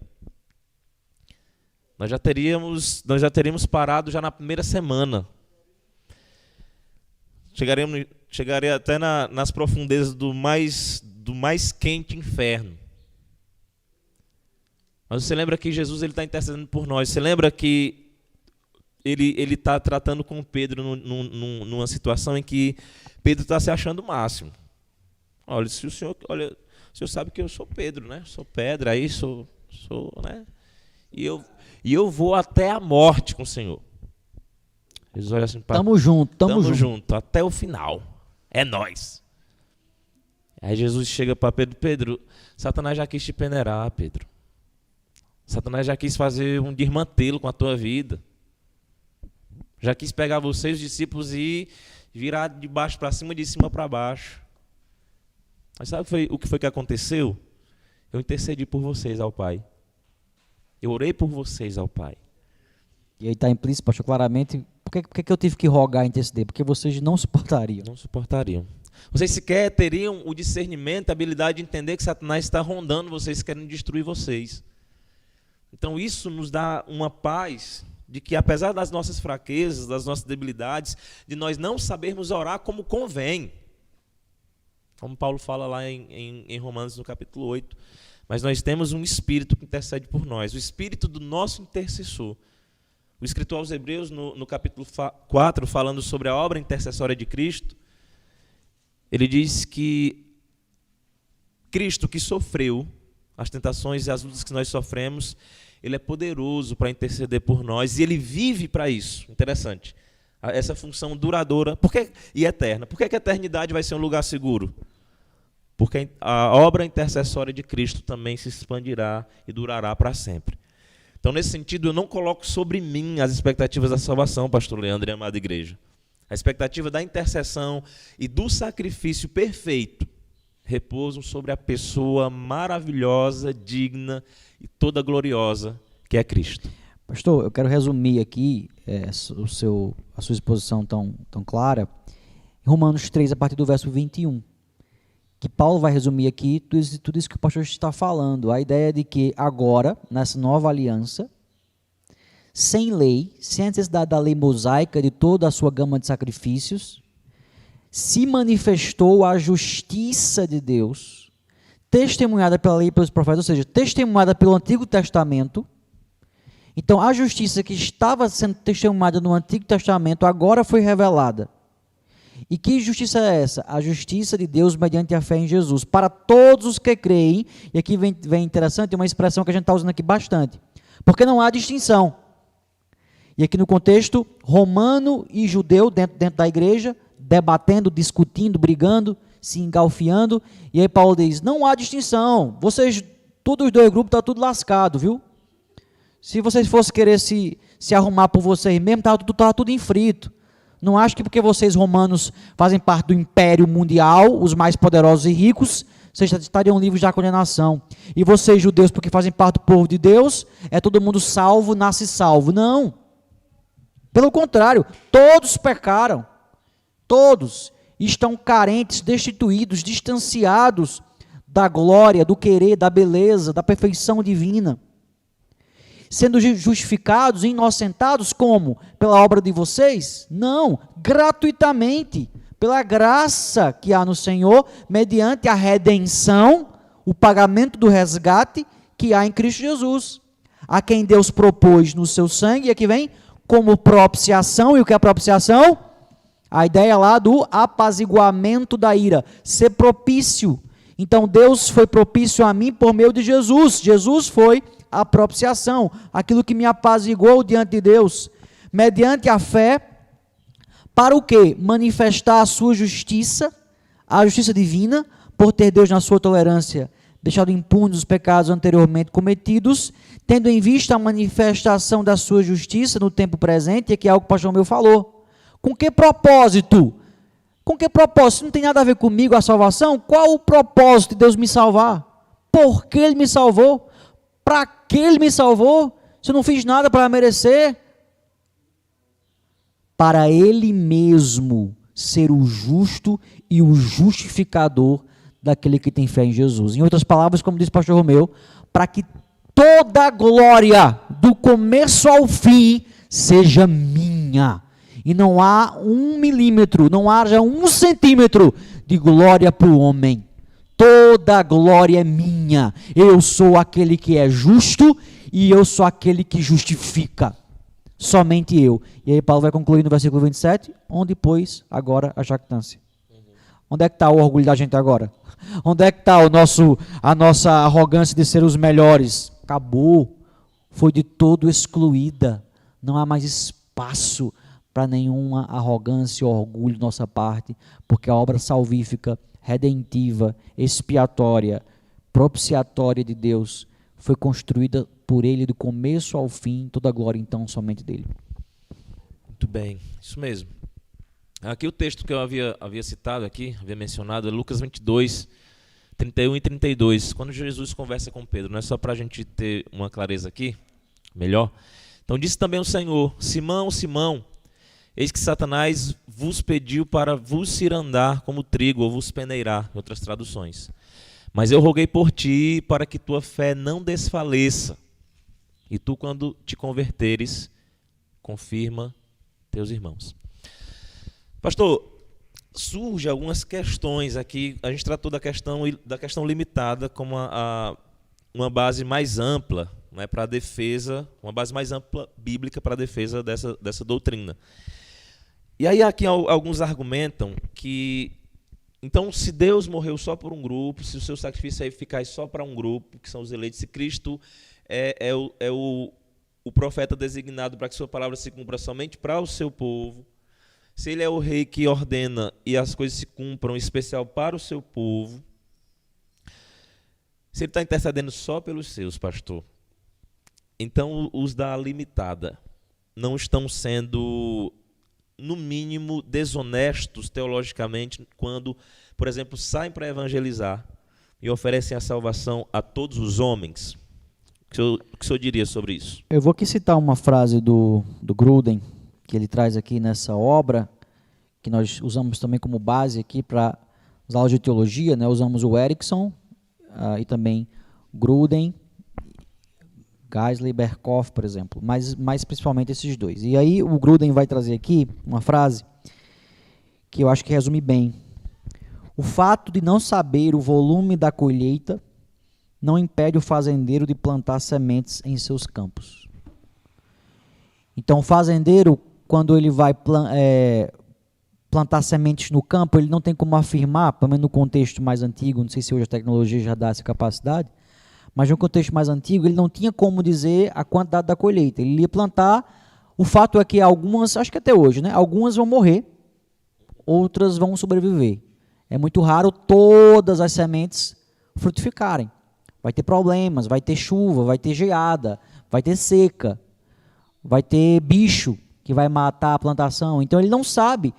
Nós já teríamos parado já na primeira semana. Chegaria até nas profundezas do mais quente inferno. Mas você lembra que Jesus está intercedendo por nós. Você lembra que ele está tratando com Pedro numa situação em que Pedro está se achando o máximo. Olha, o senhor sabe que eu sou Pedro, né? Sou pedra, aí sou, né? E eu vou até a morte com o Senhor. Jesus olha assim, tamo junto, até o final. É nós. Aí Jesus chega para Pedro, Pedro, Satanás já quis te peneirar, Pedro. Satanás já quis fazer um desmantelo com a tua vida. Já quis pegar você e os discípulos e virar de baixo para cima e de cima para baixo. Mas sabe o que foi que aconteceu? Eu intercedi por vocês ao Pai. Eu orei por vocês ao Pai. E aí está implícito, pastor, claramente, por que eu tive que rogar e interceder? Porque vocês não suportariam. Não suportariam. Vocês sequer teriam o discernimento, a habilidade de entender que Satanás está rondando vocês, querendo destruir vocês. Então isso nos dá uma paz de que, apesar das nossas fraquezas, das nossas debilidades, de nós não sabermos orar como convém, como Paulo fala lá em Romanos, no capítulo 8, mas nós temos um Espírito que intercede por nós, o Espírito do nosso intercessor. O escritor aos Hebreus, no capítulo 4, falando sobre a obra intercessória de Cristo, ele diz que Cristo, que sofreu as tentações e as lutas que nós sofremos, ele é poderoso para interceder por nós e ele vive para isso. Interessante. Essa função duradoura e eterna. Por que a eternidade vai ser um lugar seguro? Porque a obra intercessória de Cristo também se expandirá e durará para sempre. Então, nesse sentido, eu não coloco sobre mim as expectativas da salvação, pastor Leandro e amada igreja. A expectativa da intercessão e do sacrifício perfeito repousam sobre a pessoa maravilhosa, digna e toda gloriosa que é Cristo. Pastor, eu quero resumir aqui a sua exposição tão clara em Romanos 3, a partir do verso 21, que Paulo vai resumir aqui tudo isso que o pastor está falando, a ideia de que agora, nessa nova aliança, sem lei, sem a necessidade da lei mosaica, de toda a sua gama de sacrifícios, se manifestou a justiça de Deus, testemunhada pela lei e pelos profetas, ou seja, testemunhada pelo Antigo Testamento. Então, a justiça que estava sendo testemunhada no Antigo Testamento agora foi revelada. E que justiça é essa? A justiça de Deus mediante a fé em Jesus, para todos os que creem. E aqui vem interessante, uma expressão que a gente está usando aqui bastante, porque não há distinção. E aqui no contexto romano e judeu, dentro da igreja, debatendo, discutindo, brigando, se engalfiando, e aí Paulo diz, não há distinção, vocês, todos os dois grupos, está tudo lascado, viu? Se vocês fossem querer se arrumar por vocês mesmos, estava tudo em frito. Não acho que porque vocês romanos fazem parte do império mundial, os mais poderosos e ricos, vocês estariam livres da condenação. E vocês judeus, porque fazem parte do povo de Deus, é todo mundo salvo, nasce salvo. Não. Pelo contrário, todos pecaram. Todos estão carentes, destituídos, distanciados da glória, do querer, da beleza, da perfeição divina. Sendo justificados, inocentados, como? Pela obra de vocês? Não, gratuitamente, pela graça que há no Senhor, mediante a redenção, o pagamento do resgate que há em Cristo Jesus, a quem Deus propôs no seu sangue, e aqui vem, como propiciação. E o que é propiciação? A ideia lá do apaziguamento da ira, ser propício. Então Deus foi propício a mim por meio de Jesus. Jesus foi a propiciação, aquilo que me apaziguou diante de Deus, mediante a fé, para o quê? Manifestar a sua justiça, a justiça divina, por ter Deus na sua tolerância deixado impunes os pecados anteriormente cometidos, tendo em vista a manifestação da sua justiça no tempo presente, e aqui é algo que o pastor meu falou. Com que propósito? Com que propósito? Não tem nada a ver comigo a salvação? Qual o propósito de Deus me salvar? Por que Ele me salvou? Para que Ele me salvou? Se eu não fiz nada para merecer? Para Ele mesmo ser o justo e o justificador daquele que tem fé em Jesus. Em outras palavras, como disse o pastor Romeu, para que toda a glória, do começo ao fim, seja minha. E não há 1 milímetro, não haja 1 centímetro de glória para o homem. Toda a glória é minha. Eu sou aquele que é justo e eu sou aquele que justifica. Somente eu. E aí Paulo vai concluir no versículo 27, onde pois agora a jactância. Onde é que está o orgulho da gente agora? Onde é que está a nossa arrogância de ser os melhores? Acabou. Foi de todo excluída. Não há mais espaço para nenhuma arrogância ou orgulho de nossa parte, porque a obra salvífica, redentiva, expiatória, propiciatória de Deus foi construída por Ele do começo ao fim, toda a glória então somente dele. Muito bem, isso mesmo. Aqui o texto que eu havia citado aqui, havia mencionado, é Lucas 22, 31 e 32, quando Jesus conversa com Pedro, não é só para a gente ter uma clareza aqui, melhor. Então disse também o Senhor, Simão, Simão, eis que Satanás vos pediu para vos cirandar como trigo, ou vos peneirar, em outras traduções. Mas eu roguei por ti, para que tua fé não desfaleça. E tu, quando te converteres, confirma teus irmãos. Pastor, surgem algumas questões aqui. A gente tratou da questão limitada como uma base mais ampla, né, para a defesa, uma base mais ampla bíblica para a defesa dessa doutrina. E aí aqui alguns argumentam que, então, se Deus morreu só por um grupo, se o seu sacrifício é eficaz só para um grupo, que são os eleitos, se Cristo é o profeta designado para que sua palavra se cumpra somente para o seu povo, se ele é o rei que ordena e as coisas se cumpram, em especial para o seu povo, se ele está intercedendo só pelos seus, pastor, então os da limitada não estão sendo, no mínimo, desonestos teologicamente quando, por exemplo, saem para evangelizar e oferecem a salvação a todos os homens. O que o senhor diria sobre isso? Eu vou aqui citar uma frase do Gruden, que ele traz aqui nessa obra, que nós usamos também como base aqui para as aulas de teologia, né? Usamos o Erickson e também Gruden, Geisler, Berkhoff, por exemplo, mas principalmente esses dois. E aí o Gruden vai trazer aqui uma frase que eu acho que resume bem. O fato de não saber o volume da colheita não impede o fazendeiro de plantar sementes em seus campos. Então o fazendeiro, quando ele vai plantar sementes no campo, ele não tem como afirmar, pelo menos no contexto mais antigo, não sei se hoje a tecnologia já dá essa capacidade, mas no contexto mais antigo, ele não tinha como dizer a quantidade da colheita. Ele ia plantar, o fato é que algumas, acho que até hoje, né, algumas vão morrer, outras vão sobreviver. É muito raro todas as sementes frutificarem. Vai ter problemas, vai ter chuva, vai ter geada, vai ter seca, vai ter bicho que vai matar a plantação. Então ele não sabe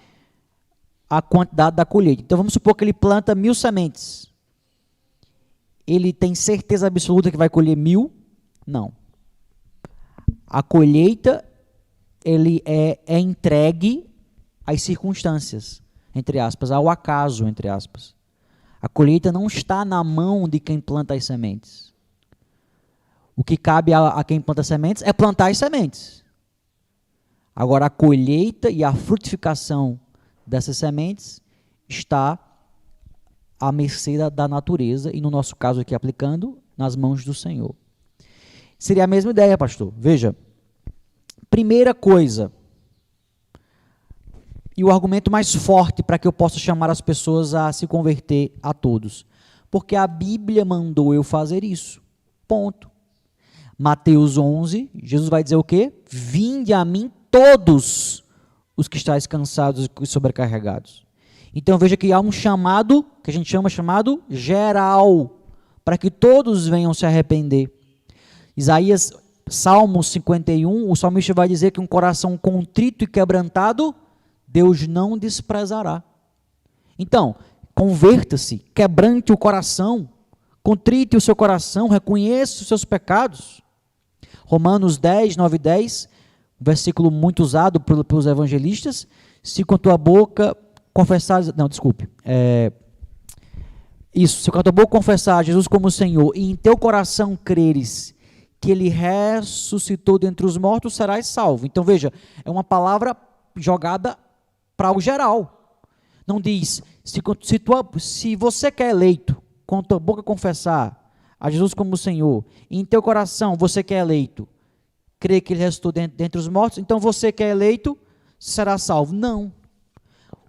a quantidade da colheita. Então vamos supor que ele planta 1000 sementes. Ele tem certeza absoluta que vai colher 1000? Não. A colheita ele é entregue às circunstâncias, entre aspas, ao acaso, entre aspas. A colheita não está na mão de quem planta as sementes. O que cabe a quem planta sementes é plantar as sementes. Agora, a colheita e a frutificação dessas sementes está à mercê da natureza e, no nosso caso aqui aplicando, nas mãos do Senhor. Seria a mesma ideia, pastor. Veja, primeira coisa, e o argumento mais forte para que eu possa chamar as pessoas a se converter a todos, porque a Bíblia mandou eu fazer isso, ponto. Mateus 11, Jesus vai dizer o quê? Vinde a mim todos os que estáis cansados e sobrecarregados. Então veja que há um chamado, que a gente chama chamado geral, para que todos venham se arrepender. Isaías, Salmo 51, o salmista vai dizer que um coração contrito e quebrantado, Deus não desprezará. Então, converta-se, quebrante o coração, contrite o seu coração, reconheça os seus pecados. Romanos 10, 9 e 10, versículo muito usado pelos evangelistas, se com a tua boca confessar, não, desculpe, se com a tua boca confessar Jesus como Senhor e em teu coração creres que Ele ressuscitou dentre os mortos, serás salvo. Então veja, é uma palavra jogada para o geral. Não diz, se você quer eleito, com a tua boca confessar a Jesus como Senhor, e em teu coração você que é eleito, crê que Ele ressuscitou dentre os mortos, então você que é eleito será salvo. Não.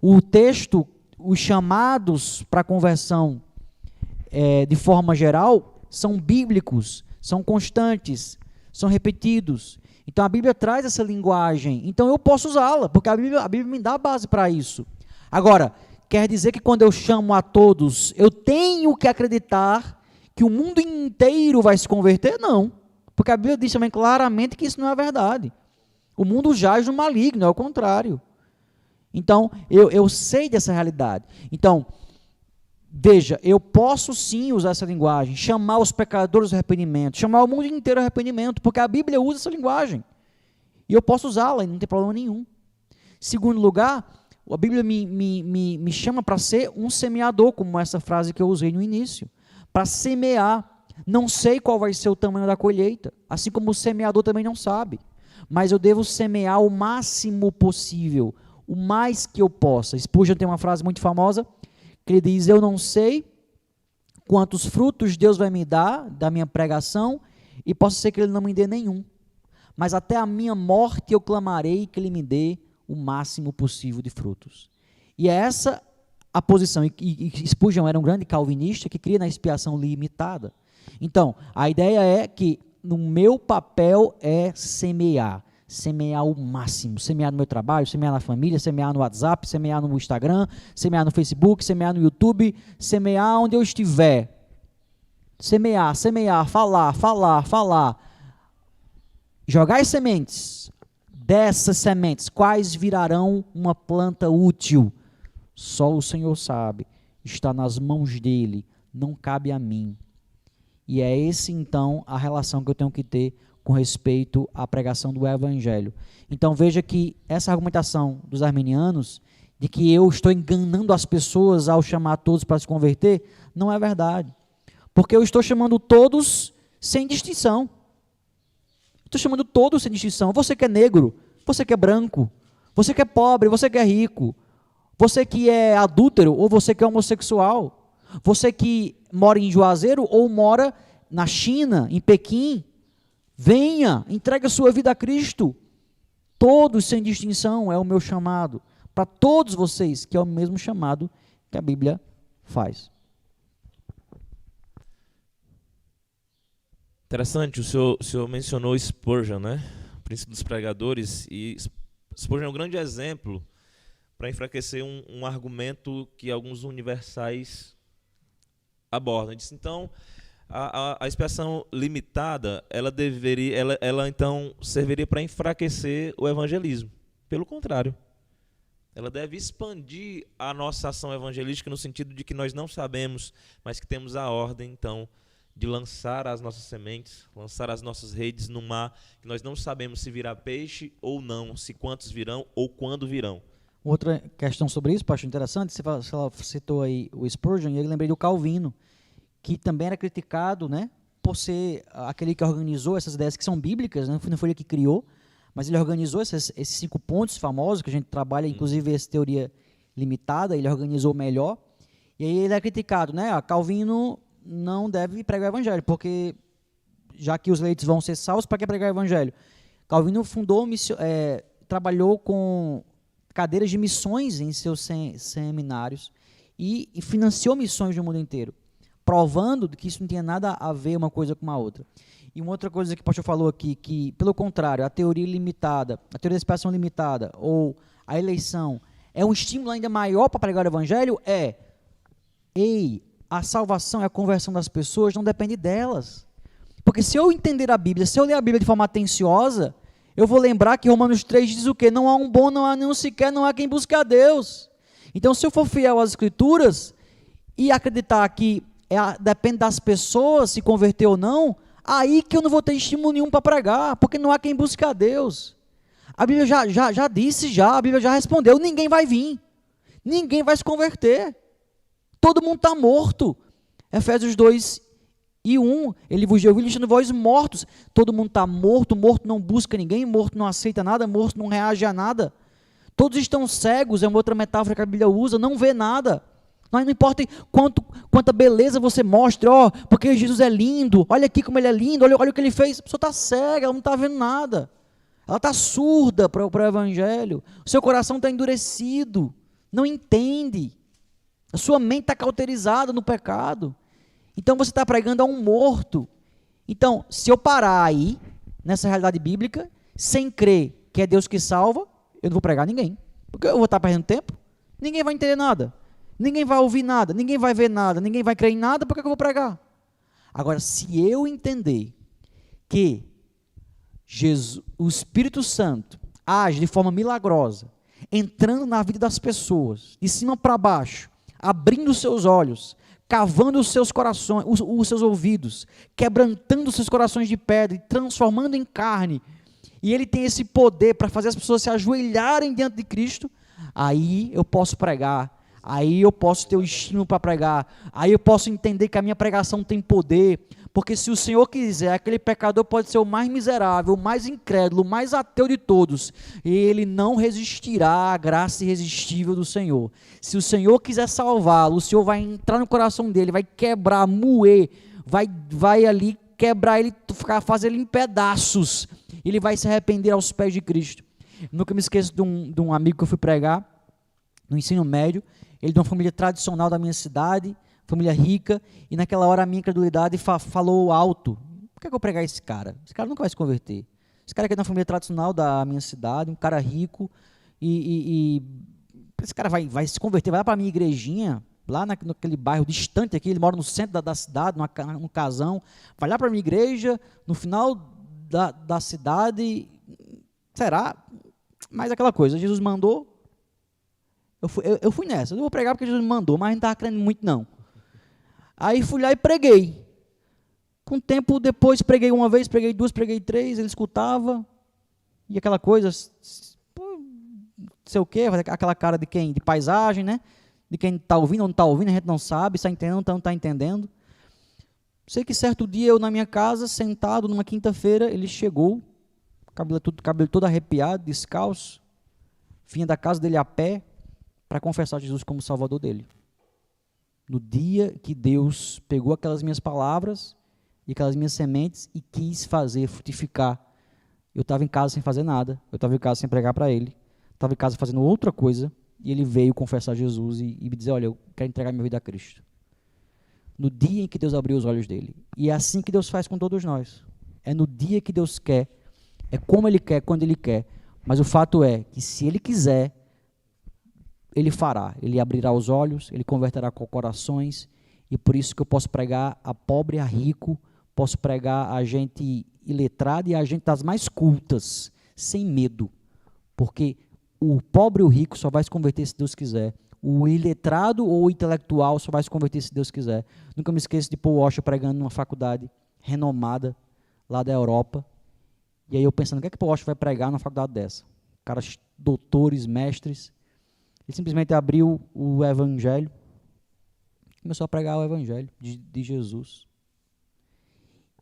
O texto, os chamados para a conversão de forma geral, são bíblicos, são constantes, são repetidos. Então a Bíblia traz essa linguagem, então eu posso usá-la, porque a Bíblia me dá a base para isso. Agora, quer dizer que quando eu chamo a todos, eu tenho que acreditar que o mundo inteiro vai se converter? Não, porque a Bíblia diz também claramente que isso não é verdade. O mundo jaz no maligno, é o contrário. Então, eu sei dessa realidade. Então, veja, eu posso sim usar essa linguagem, chamar os pecadores ao arrependimento, chamar o mundo inteiro ao arrependimento, porque a Bíblia usa essa linguagem. E eu posso usá-la, e não tem problema nenhum. Segundo lugar, a Bíblia me chama para ser um semeador, como essa frase que eu usei no início. Para semear. Não sei qual vai ser o tamanho da colheita, assim como o semeador também não sabe. Mas eu devo semear o máximo possível, o mais que eu possa. Spurgeon tem uma frase muito famosa, que ele diz, eu não sei quantos frutos Deus vai me dar da minha pregação, e possa ser que Ele não me dê nenhum. Mas até a minha morte eu clamarei que Ele me dê o máximo possível de frutos. E é essa a posição. E Spurgeon era um grande calvinista que cria na expiação limitada. Então, a ideia é que no meu papel é semear o máximo, semear no meu trabalho, semear na família, semear no WhatsApp, semear no Instagram, semear no Facebook, semear no YouTube, semear onde eu estiver. Semear, falar. Jogar as sementes. Dessas sementes, quais virarão uma planta útil? Só o Senhor sabe. Está nas mãos dele, não cabe a mim. E é esse, então, a relação que eu tenho que ter com respeito à pregação do Evangelho. Então, veja que essa argumentação dos arminianos, de que eu estou enganando as pessoas ao chamar todos para se converter, não é verdade. Porque eu estou chamando todos sem distinção. Estou chamando todos sem distinção. Você que é negro, você que é branco, você que é pobre, você que é rico, você que é adúltero ou você que é homossexual, você que mora em Juazeiro ou mora na China, em Pequim, venha, entregue a sua vida a Cristo. Todos sem distinção é o meu chamado. Para todos vocês, que é o mesmo chamado que a Bíblia faz. Interessante, o senhor mencionou Spurgeon, né? O Príncipe dos Pregadores, e Spurgeon é um grande exemplo para enfraquecer um argumento que alguns universais abordam. Ele disse, então, a expiação limitada, ela então serviria para enfraquecer o evangelismo. Pelo contrário, ela deve expandir a nossa ação evangelística no sentido de que nós não sabemos, mas que temos a ordem, então, de lançar as nossas sementes, lançar as nossas redes no mar, que nós não sabemos se virá peixe ou não, se quantos virão ou quando virão. Outra questão sobre isso, acho interessante, você citou aí o Spurgeon, e eu lembrei do Calvino, que também era criticado, né, por ser aquele que organizou essas ideias que são bíblicas, né, não foi ele que criou, mas ele organizou esses 5 pontos famosos, que a gente trabalha, inclusive, essa teoria limitada, ele organizou melhor, e aí ele é criticado, né, Calvino não deve pregar o evangelho, porque já que os eleitos vão ser salvos, para que pregar o evangelho? Calvino trabalhou com cadeiras de missões em seus seminários e financiou missões no mundo inteiro, provando que isso não tinha nada a ver uma coisa com a outra. E uma outra coisa que o pastor falou aqui, que, pelo contrário, a teoria limitada, a teoria da expiação limitada ou a eleição é um estímulo ainda maior para pregar o evangelho, a salvação e a conversão das pessoas não depende delas. Porque se eu entender a Bíblia, se eu ler a Bíblia de forma atenciosa, eu vou lembrar que Romanos 3 diz o quê? Não há um bom, não há nenhum sequer, não há quem busque a Deus. Então, se eu for fiel às Escrituras e acreditar que depende das pessoas se converter ou não, aí que eu não vou ter estímulo nenhum para pregar, porque não há quem busque a Deus. A Bíblia já disse, a Bíblia já respondeu, ninguém vai vir, ninguém vai se converter, todo mundo está morto. Efésios 2:1, ele vos deu vida, vós mortos, todo mundo está morto, morto não busca ninguém, morto não aceita nada, morto não reage a nada, todos estão cegos, é uma outra metáfora que a Bíblia usa, não vê nada. Não importa quanta beleza você mostre, porque Jesus é lindo, olha aqui como ele é lindo, olha o que ele fez. A pessoa está cega, ela não está vendo nada. Ela está surda para o evangelho. O seu coração está endurecido, não entende. A sua mente está cauterizada no pecado. Então você está pregando a um morto. Então, se eu parar aí, nessa realidade bíblica, sem crer que é Deus que salva, eu não vou pregar a ninguém. Porque eu vou estar perdendo tempo, ninguém vai entender nada. Ninguém vai ouvir nada, ninguém vai ver nada, ninguém vai crer em nada, por que eu vou pregar? Agora, se eu entender que o Espírito Santo age de forma milagrosa, entrando na vida das pessoas, de cima para baixo, abrindo os seus olhos, cavando os seus corações, os seus ouvidos, quebrantando os seus corações de pedra e transformando em carne, e ele tem esse poder para fazer as pessoas se ajoelharem diante de Cristo, aí eu posso pregar. Aí eu posso ter o estímulo para pregar, aí eu posso entender que a minha pregação tem poder, porque se o Senhor quiser, aquele pecador pode ser o mais miserável, o mais incrédulo, o mais ateu de todos, e ele não resistirá à graça irresistível do Senhor. Se o Senhor quiser salvá-lo, o Senhor vai entrar no coração dele, vai quebrar, moer, vai ali quebrar ele, fazer ele em pedaços, ele vai se arrepender aos pés de Cristo. Nunca me esqueço de um amigo que eu fui pregar, no ensino médio, ele de uma família tradicional da minha cidade, família rica, e naquela hora a minha incredulidade falou alto, por que eu vou pregar esse cara? Esse cara nunca vai se converter. Esse cara aqui é de uma família tradicional da minha cidade, um cara rico, e esse cara vai se converter, vai lá para a minha igrejinha, lá naquele bairro distante aqui, ele mora no centro da cidade, num casão, vai lá para a minha igreja, no final da cidade, será? Mas aquela coisa, Jesus mandou, eu fui nessa, eu não vou pregar porque Jesus me mandou, mas não estava crendo muito não. Aí fui lá e preguei. Com o tempo depois, preguei uma vez, preguei duas, preguei três, ele escutava, e aquela coisa, pô, não sei o quê, aquela cara de quem? De paisagem, né? De quem está ouvindo ou não está ouvindo, a gente não sabe, está entendendo ou não está entendendo. Sei que certo dia, eu na minha casa, sentado numa quinta-feira, ele chegou, cabelo todo arrepiado, descalço, vinha da casa dele a pé, para confessar Jesus como Salvador dele. No dia que Deus pegou aquelas minhas palavras e aquelas minhas sementes e quis fazer frutificar, eu estava em casa sem fazer nada, eu estava em casa sem pregar para ele, estava em casa fazendo outra coisa, e ele veio confessar Jesus e me dizer, olha, eu quero entregar minha vida a Cristo. No dia em que Deus abriu os olhos dele. E é assim que Deus faz com todos nós. É no dia que Deus quer, é como Ele quer, quando Ele quer. Mas o fato é que se Ele quiser, Ele fará. Ele abrirá os olhos, Ele converterá corações, e por isso que eu posso pregar a pobre e a rico, posso pregar a gente iletrada e a gente das mais cultas, sem medo. Porque o pobre e o rico só vai se converter se Deus quiser. O iletrado ou o intelectual só vai se converter se Deus quiser. Nunca me esqueço de Paul Washer pregando numa faculdade renomada lá da Europa. E aí eu pensando, o que é que Paul Washer vai pregar numa faculdade dessa? Caras doutores, mestres. Ele simplesmente abriu o Evangelho, começou a pregar o Evangelho de Jesus.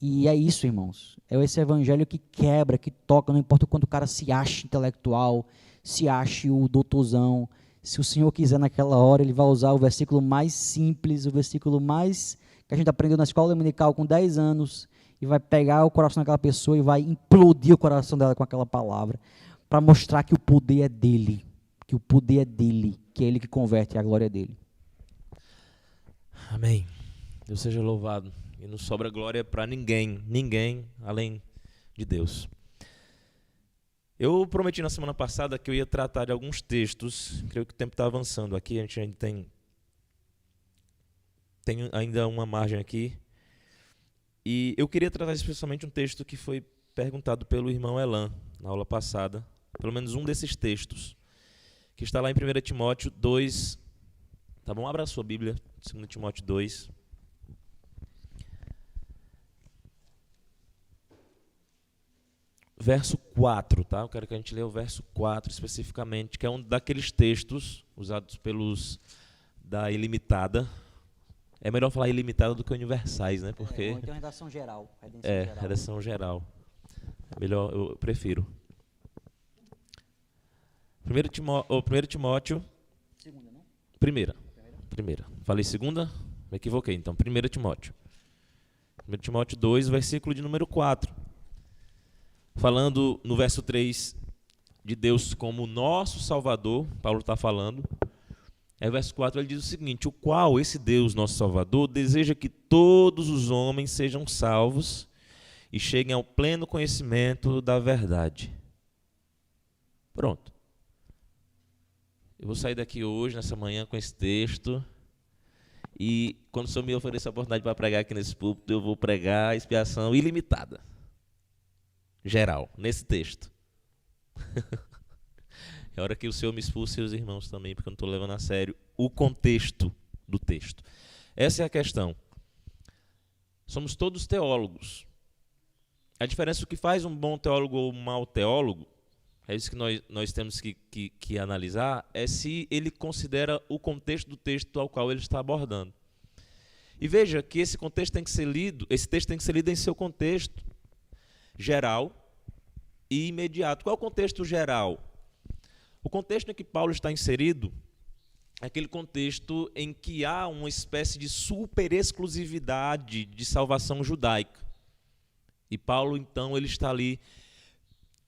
E é isso, irmãos. É esse Evangelho que quebra, que toca, não importa o quanto o cara se ache intelectual, se ache o doutorzão. Se o Senhor quiser naquela hora, Ele vai usar o versículo mais simples, o versículo mais que a gente aprendeu na escola dominical com 10 anos, e vai pegar o coração daquela pessoa e vai implodir o coração dela com aquela palavra, para mostrar que o poder é dele, que o poder é dele, que é Ele que converte, e a glória é dele. Amém. Deus seja louvado. E não sobra glória para ninguém além de Deus. Eu prometi na semana passada que eu ia tratar de alguns textos. Creio que o tempo está avançando aqui. A gente ainda tem ainda uma margem aqui. E eu queria tratar especialmente um texto que foi perguntado pelo irmão Elan na aula passada. Pelo menos um desses textos, que está lá em 1 Timóteo 2. Tá bom? Abra a sua Bíblia, 2 Timóteo 2. Verso 4, tá? Eu quero que a gente leia o verso 4 especificamente, que é um daqueles textos usados pelos da Ilimitada. É melhor falar ilimitada do que universais, né? Porque Ou então redação geral. redação geral. É melhor, eu prefiro. 1 Timóteo. Segunda, não? Primeira. Falei segunda? Me equivoquei, então. 1 Timóteo. 1 Timóteo 2, versículo de número 4. Falando no verso 3 de Deus como nosso Salvador, Paulo está falando. Aí o verso 4 ele diz o seguinte: o qual esse Deus, nosso Salvador, deseja que todos os homens sejam salvos e cheguem ao pleno conhecimento da verdade. Pronto. Eu vou sair daqui hoje, nessa manhã, com esse texto. E quando o Senhor me oferecer a oportunidade para pregar aqui nesse púlpito, eu vou pregar a expiação ilimitada. Geral, nesse texto. É hora que o Senhor me expulse e os irmãos também, porque eu não estou levando a sério o contexto do texto. Essa é a questão. Somos todos teólogos. A diferença do que faz um bom teólogo ou um mau teólogo, é isso que nós temos que analisar, é se ele considera o contexto do texto ao qual ele está abordando. E veja que esse contexto tem que ser lido, esse texto tem que ser lido em seu contexto geral e imediato. Qual é o contexto geral? O contexto em que Paulo está inserido é aquele contexto em que há uma espécie de super exclusividade de salvação judaica. E Paulo, então, ele está ali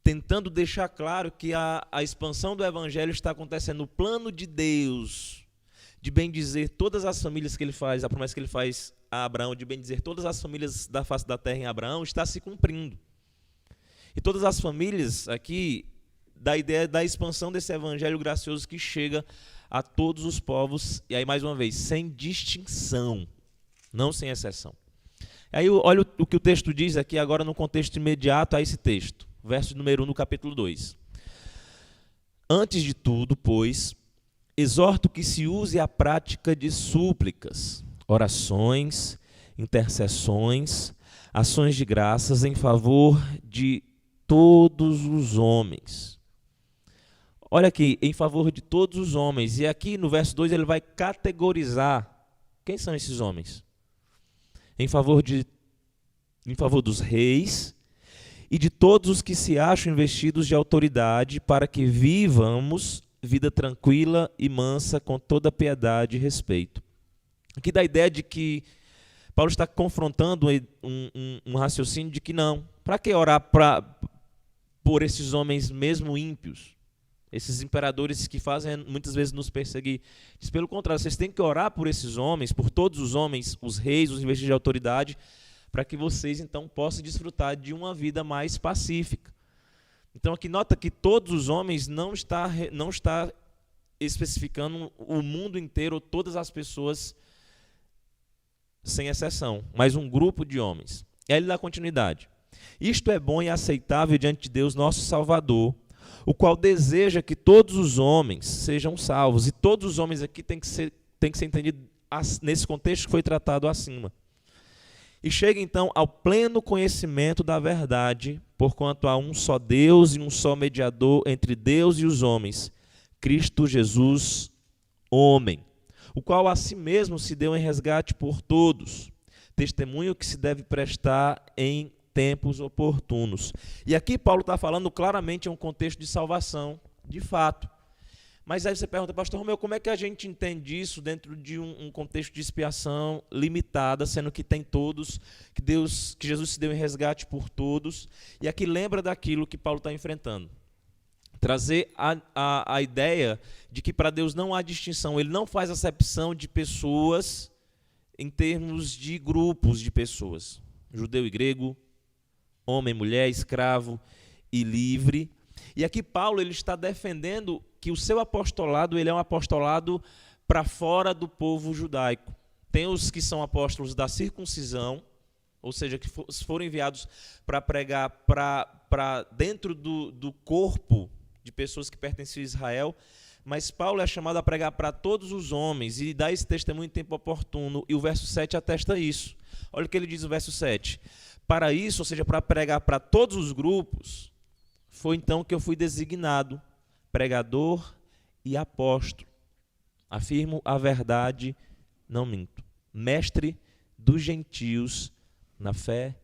tentando deixar claro que a expansão do evangelho está acontecendo no plano de Deus, de bendizer todas as famílias que ele faz, a promessa que ele faz a Abraão, de bendizer todas as famílias da face da terra em Abraão, está se cumprindo. E todas as famílias aqui, da ideia da expansão desse evangelho gracioso que chega a todos os povos, e aí mais uma vez, sem distinção, não sem exceção. Aí olha o que o texto diz aqui agora no contexto imediato a esse texto, verso número 1 do capítulo 2. Antes de tudo, pois, exorto que se use a prática de súplicas, orações, intercessões, ações de graças em favor de todos os homens. Olha aqui, em favor de todos os homens. E aqui no verso 2 ele vai categorizar quem são esses homens. Em favor dos reis e de todos os que se acham investidos de autoridade, para que vivamos vida tranquila e mansa com toda piedade e respeito. Aqui dá a ideia de que Paulo está confrontando um raciocínio de que não. Para que orar por esses homens mesmo ímpios? Esses imperadores que fazem muitas vezes nos perseguir. Diz, pelo contrário, vocês têm que orar por esses homens, por todos os homens, os reis, os investidos de autoridade, para que vocês então possam desfrutar de uma vida mais pacífica. Então aqui nota que todos os homens não está especificando o mundo inteiro, todas as pessoas sem exceção, mas um grupo de homens. E aí ele dá continuidade. Isto é bom e aceitável diante de Deus, nosso Salvador, o qual deseja que todos os homens sejam salvos. E todos os homens aqui tem que ser entendido nesse contexto que foi tratado acima. E chega então ao pleno conhecimento da verdade, porquanto há um só Deus e um só mediador entre Deus e os homens, Cristo Jesus, homem, o qual a si mesmo se deu em resgate por todos, testemunho que se deve prestar em tempos oportunos. E aqui Paulo está falando claramente em um contexto de salvação, de fato. Mas aí você pergunta, pastor Romeu, como é que a gente entende isso dentro de um contexto de expiação limitada, sendo que tem todos, que Jesus se deu em resgate por todos, e aqui lembra daquilo que Paulo está enfrentando. Trazer a ideia de que para Deus não há distinção, ele não faz acepção de pessoas em termos de grupos de pessoas, judeu e grego, homem, mulher, escravo e livre. E aqui Paulo ele está defendendo que o seu apostolado ele é um apostolado para fora do povo judaico. Tem os que são apóstolos da circuncisão, ou seja, que foram enviados para pregar para dentro do corpo de pessoas que pertenciam a Israel, mas Paulo é chamado a pregar para todos os homens e dar esse testemunho em tempo oportuno, e o verso 7 atesta isso. Olha o que ele diz no verso 7. Para isso, ou seja, para pregar para todos os grupos, foi então que eu fui designado pregador e apóstolo. Afirmo a verdade, não minto. Mestre dos gentios na fé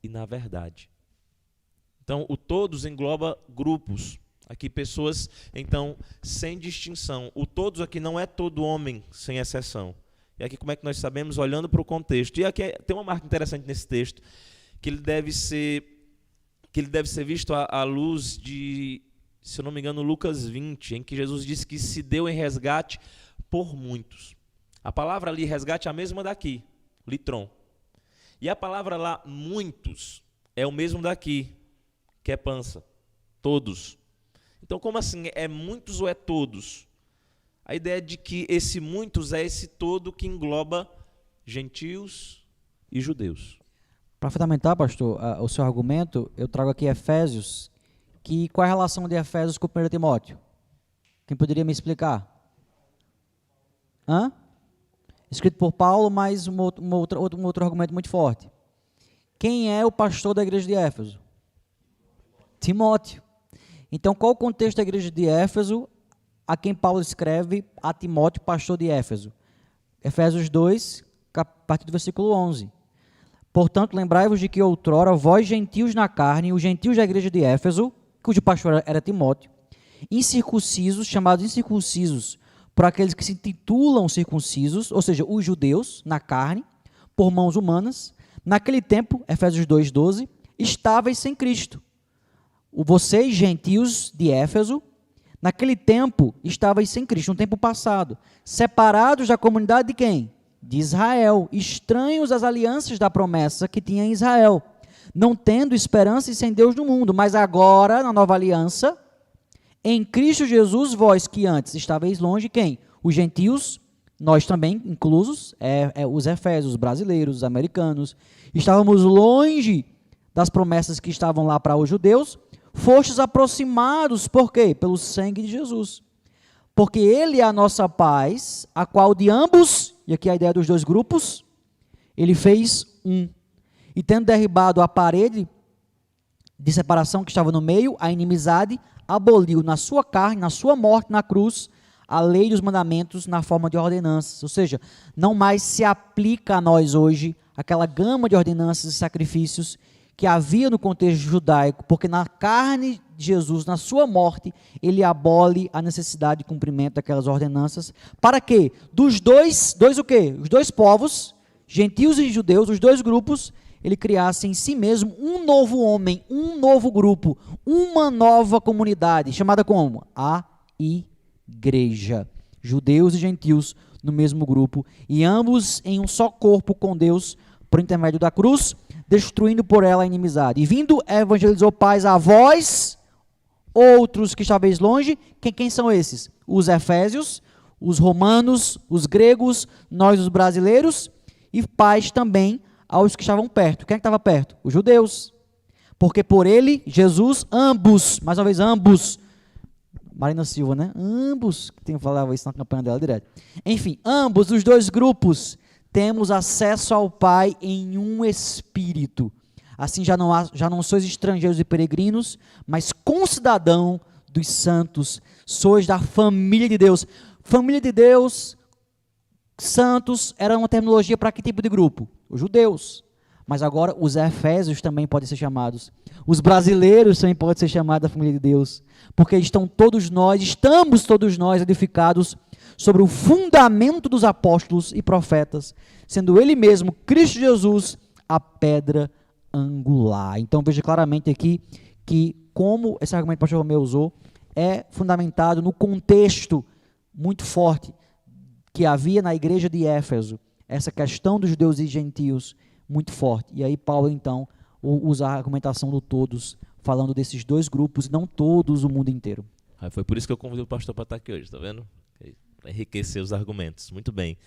e na verdade. Então, o todos engloba grupos. Aqui pessoas, então, sem distinção. O todos aqui não é todo homem, sem exceção. E aqui como é que nós sabemos? Olhando para o contexto. E aqui tem uma marca interessante nesse texto, que ele deve ser visto à luz de, se eu não me engano, Lucas 20, em que Jesus disse que se deu em resgate por muitos. A palavra ali, resgate, é a mesma daqui, litron. E a palavra lá, muitos, é o mesmo daqui, que é pança, todos. Então, como assim? É muitos ou é todos? A ideia de que esse muitos é esse todo que engloba gentios e judeus. Para fundamentar, pastor, o seu argumento, eu trago aqui Efésios, que qual é a relação de Efésios com 1 Timóteo? Quem poderia me explicar? Escrito por Paulo, mas um outro argumento muito forte. Quem é o pastor da igreja de Éfeso? Timóteo. Então, qual o contexto da igreja de Éfeso, a quem Paulo escreve a Timóteo, pastor de Éfeso? Efésios 2, a partir do versículo 11. Portanto, lembrai-vos de que outrora vós gentios na carne, os gentios da igreja de Éfeso, cujo pastor era Timóteo, incircuncisos, chamados incircuncisos por aqueles que se intitulam circuncisos, ou seja, os judeus na carne, por mãos humanas, naquele tempo, Efésios 2, 12, estáveis sem Cristo. Vocês, gentios de Éfeso, naquele tempo, estáveis sem Cristo, no tempo passado, separados da comunidade de quem? De Israel, estranhos às alianças da promessa que tinha em Israel, não tendo esperança e sem Deus no mundo, mas agora, na nova aliança, em Cristo Jesus, vós que antes estáveis longe, quem? Os gentios, nós também inclusos, os efésios, os brasileiros, os americanos, estávamos longe das promessas que estavam lá para os judeus, fostes aproximados, por quê? Pelo sangue de Jesus. Porque ele é a nossa paz, a qual de ambos, e aqui a ideia dos dois grupos, ele fez um. E tendo derribado a parede de separação que estava no meio, a inimizade, aboliu na sua carne, na sua morte na cruz, a lei dos mandamentos na forma de ordenanças. Ou seja, não mais se aplica a nós hoje aquela gama de ordenanças e sacrifícios que havia no contexto judaico, porque na carne de Jesus, na sua morte, ele abole a necessidade de cumprimento daquelas ordenanças, para que dos dois o quê? Os dois povos, gentios e judeus, os dois grupos, ele criasse em si mesmo um novo homem, um novo grupo, uma nova comunidade, chamada como? A igreja. Judeus e gentios no mesmo grupo, e ambos em um só corpo com Deus, por intermédio da cruz, destruindo por ela a inimizade. E vindo, evangelizou paz a vós, outros que estáveis longe. Quem são esses? Os efésios, os romanos, os gregos, nós os brasileiros, e paz também aos que estavam perto. Quem é que estava perto? Os judeus. Porque por ele, Jesus, ambos, mais uma vez, ambos, Marina Silva, né? Ambos, que falava isso na campanha dela direto. Enfim, ambos, os dois grupos, temos acesso ao Pai em um Espírito. Assim já não sois estrangeiros e peregrinos, mas concidadão dos santos, sois da família de Deus. Família de Deus, santos, era uma terminologia para que tipo de grupo? Os judeus. Mas agora os efésios também podem ser chamados. Os brasileiros também podem ser chamados da família de Deus. Porque estamos todos nós edificados sobre o fundamento dos apóstolos e profetas, sendo ele mesmo, Cristo Jesus, a pedra angular. Então veja claramente aqui que como esse argumento que o pastor Romeu usou é fundamentado no contexto muito forte que havia na igreja de Éfeso, essa questão dos judeus e gentios muito forte. E aí Paulo então usa a argumentação do todos, falando desses dois grupos, não todos, o mundo inteiro. Foi por isso que eu convidei o pastor para estar aqui hoje, tá vendo? Para enriquecer os argumentos. Muito bem.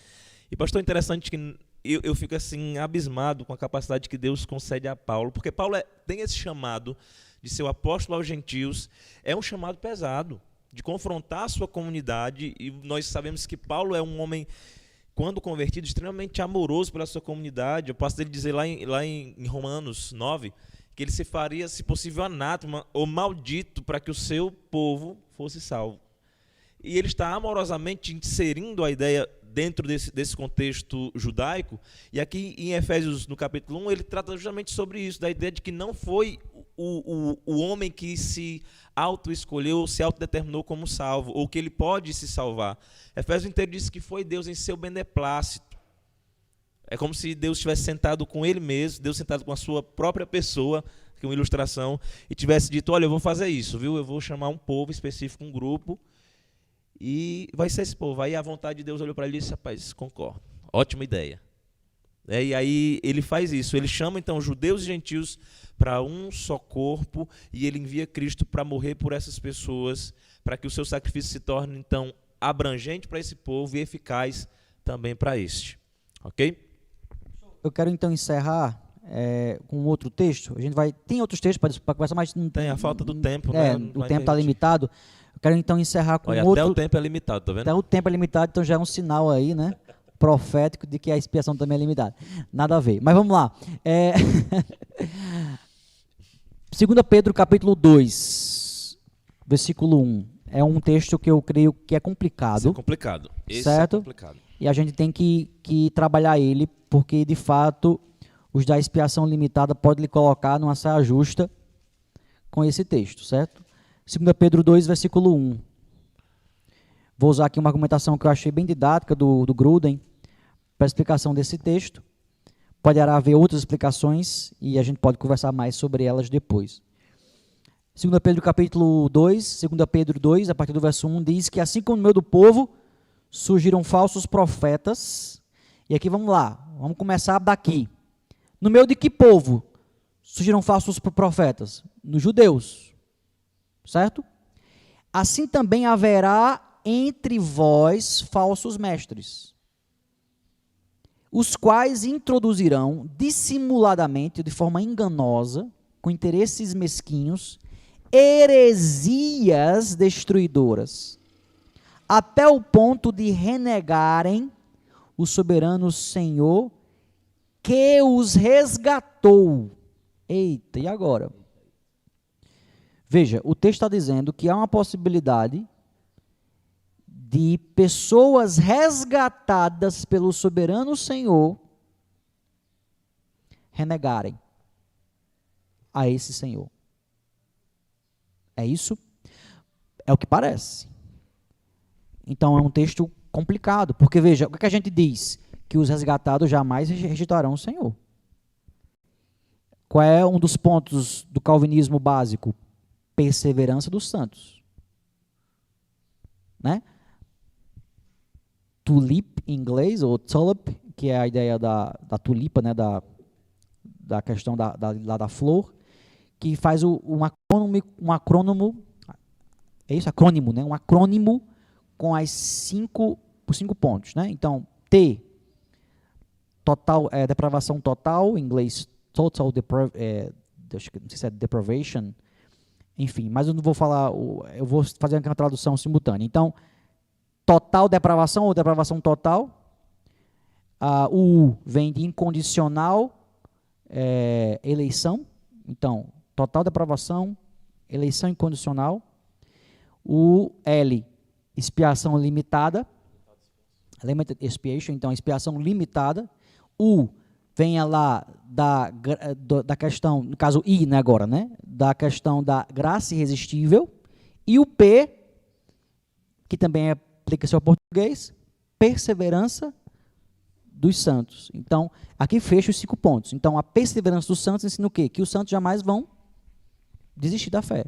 E pastor, interessante que eu fico assim abismado com a capacidade que Deus concede a Paulo, porque Paulo tem esse chamado de ser o apóstolo aos gentios, é um chamado pesado, de confrontar a sua comunidade, e nós sabemos que Paulo é um homem, quando convertido, extremamente amoroso pela sua comunidade. Eu posso dele dizer lá em Romanos 9, que ele se faria, se possível, anátema ou maldito para que o seu povo fosse salvo. E ele está amorosamente inserindo a ideia dentro desse contexto judaico, e aqui em Efésios, no capítulo 1, ele trata justamente sobre isso, da ideia de que não foi o homem que se auto-escolheu, se autodeterminou como salvo, ou que ele pode se salvar. Efésios inteiro diz que foi Deus em seu beneplácito. É como se Deus estivesse sentado com ele mesmo, Deus sentado com a sua própria pessoa, que é uma ilustração, e tivesse dito, olha, eu vou fazer isso, viu? Eu vou chamar um povo específico, um grupo, e vai ser esse povo. Aí a vontade de Deus olhou para ele e disse, rapaz, concordo, ótima ideia. E aí ele faz isso, ele chama então judeus e gentios para um só corpo, e ele envia Cristo para morrer por essas pessoas, para que o seu sacrifício se torne então abrangente para esse povo e eficaz também para este. Ok? Eu quero então encerrar com outro texto. A gente tem outros textos para conversar, mas não tem a falta do tempo, né? O tempo está limitado. Eu quero então encerrar com outro. Até o tempo é limitado, tá vendo? Até o tempo é limitado, então já é um sinal aí, né? Profético de que a expiação também é limitada. Nada a ver. Mas vamos lá. 2 Pedro capítulo 2, versículo 1. É um texto que eu creio que é complicado. Isso é complicado. Certo? É complicado. E a gente tem que trabalhar ele, porque de fato os da expiação limitada podem lhe colocar numa saia justa com esse texto, certo? 2 Pedro 2, versículo 1. Vou usar aqui uma argumentação que eu achei bem didática do Gruden para a explicação desse texto. Pode haver outras explicações e a gente pode conversar mais sobre elas depois. 2 Pedro capítulo 2, 2 Pedro 2, a partir do verso 1, diz que assim como no meio do povo surgiram falsos profetas. E aqui vamos lá, vamos começar daqui. No meio de que povo surgiram falsos profetas? Nos judeus, certo? Assim também haverá entre vós falsos mestres, os quais introduzirão dissimuladamente, de forma enganosa, com interesses mesquinhos, heresias destruidoras, até o ponto de renegarem o soberano Senhor que os resgatou. Eita, e agora? Veja, o texto está dizendo que há uma possibilidade de pessoas resgatadas pelo soberano Senhor renegarem a esse Senhor. É isso? É o que parece. Então é um texto complicado, porque veja, o que a gente diz? Que os resgatados jamais rejeitarão o Senhor. Qual é um dos pontos do calvinismo básico? Perseverança dos santos. Né? Tulip em inglês, ou tulip, que é a ideia da tulipa, né? da questão da flor, que faz um acrônimo, é isso? Acrônimo, né? Um acrônimo com os 5 pontos, né? Então, T, total, depravação total, em inglês total não sei se é deprivation, enfim, mas eu não vou falar, eu vou fazer uma tradução simultânea. Então, total depravação ou depravação total, o U vem de incondicional, eleição, então, total depravação, eleição incondicional, o L, expiação limitada, limited expiation, então expiação limitada, o venha lá da questão, no caso I, né, agora, né, da questão da graça irresistível, e o P, que também aplica-se ao português, perseverança dos santos. Então, aqui fecha os 5 pontos. Então, a perseverança dos santos ensina o quê? Que os santos jamais vão desistir da fé.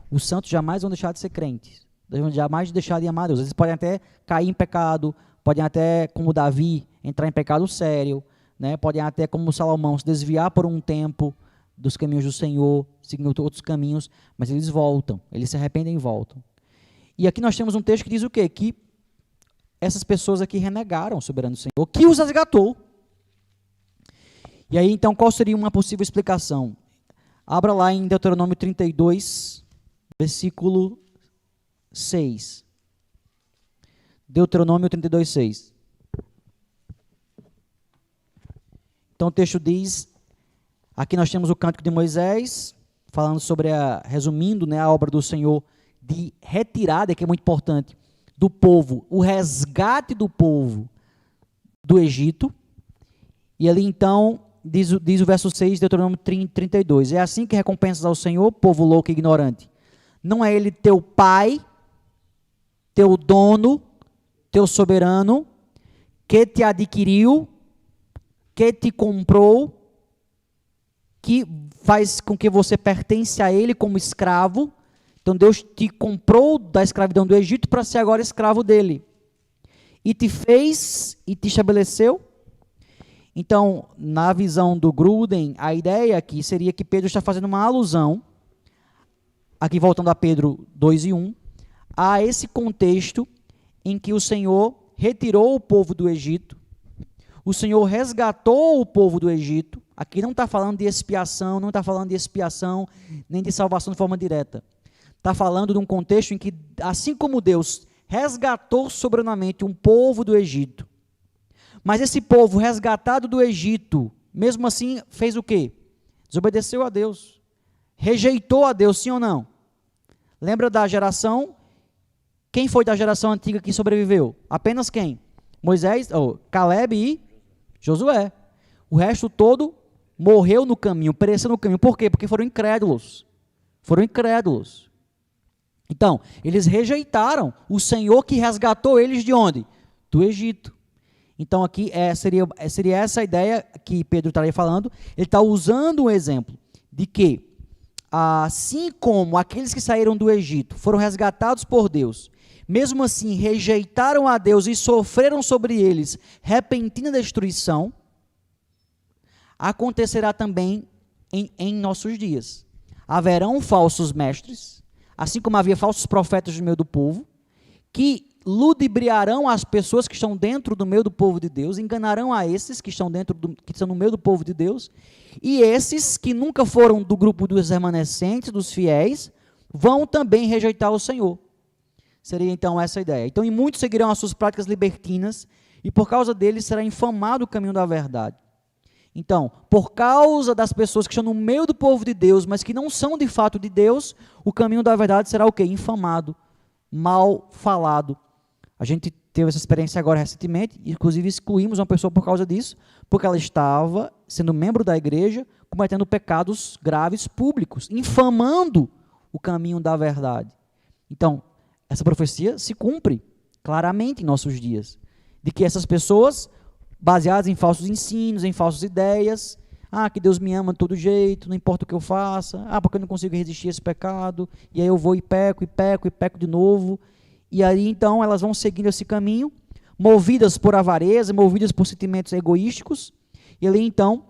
Os santos jamais vão deixar de ser crentes. Jamais deixar de amar a Deus. Eles podem até cair em pecado, podem até, como Davi, entrar em pecado sério, né? Podem até, como Salomão, se desviar por um tempo dos caminhos do Senhor, seguindo outros caminhos, mas eles voltam, eles se arrependem e voltam. E aqui nós temos um texto que diz o quê? Que essas pessoas aqui renegaram o soberano Senhor, que os resgatou. E aí, então, qual seria uma possível explicação? Abra lá em Deuteronômio 32, versículo 6. Deuteronômio 32, 6. Então o texto diz, aqui nós temos o Cântico de Moisés, falando sobre, resumindo, né, a obra do Senhor de retirada, que é muito importante, do povo, o resgate do povo do Egito. E ali então, diz o verso 6, Deuteronômio 32, é assim que recompensas ao Senhor, povo louco e ignorante. Não é ele teu pai, teu dono, teu soberano, que te adquiriu, que te comprou, que faz com que você pertence a ele como escravo. Então Deus te comprou da escravidão do Egito para ser agora escravo dele. E te fez e te estabeleceu. Então, na visão do Gruden, a ideia aqui seria que Pedro está fazendo uma alusão, aqui voltando a Pedro 2:1, a esse contexto em que o Senhor retirou o povo do Egito, o Senhor resgatou o povo do Egito. Aqui não está falando de expiação, não está falando de expiação, nem de salvação de forma direta. Está falando de um contexto em que, assim como Deus resgatou soberanamente um povo do Egito, mas esse povo resgatado do Egito, mesmo assim, fez o quê? Desobedeceu a Deus, rejeitou a Deus, sim ou não? Lembra da geração? Quem foi da geração antiga que sobreviveu? Apenas quem? Moisés, Caleb e Josué. O resto todo morreu no caminho, pereceu no caminho. Por quê? Porque foram incrédulos. Foram incrédulos. Então, eles rejeitaram o Senhor que resgatou eles de onde? Do Egito. Então, aqui seria essa a ideia que Pedro estaria falando. Ele está usando um exemplo de que, assim como aqueles que saíram do Egito foram resgatados por Deus, mesmo assim rejeitaram a Deus e sofreram sobre eles repentina destruição, acontecerá também em nossos dias. Haverão falsos mestres, assim como havia falsos profetas no meio do povo, que ludibriarão as pessoas que estão dentro do meio do povo de Deus, enganarão a esses que estão que estão no meio do povo de Deus, e esses que nunca foram do grupo dos remanescentes, dos fiéis, vão também rejeitar o Senhor. Seria então essa a ideia. Então, e muitos seguirão as suas práticas libertinas, e por causa deles será infamado o caminho da verdade. Então, por causa das pessoas que estão no meio do povo de Deus, mas que não são de fato de Deus, o caminho da verdade será o quê? Infamado, mal falado. A gente teve essa experiência agora recentemente, inclusive excluímos uma pessoa por causa disso, porque ela estava sendo membro da igreja, cometendo pecados graves públicos, infamando o caminho da verdade. Então, essa profecia se cumpre claramente em nossos dias, de que essas pessoas, baseadas em falsos ensinos, em falsas ideias, que Deus me ama de todo jeito, não importa o que eu faça, porque eu não consigo resistir a esse pecado, e aí eu vou e peco de novo, e aí então elas vão seguindo esse caminho, movidas por avareza, movidas por sentimentos egoísticos, e ali então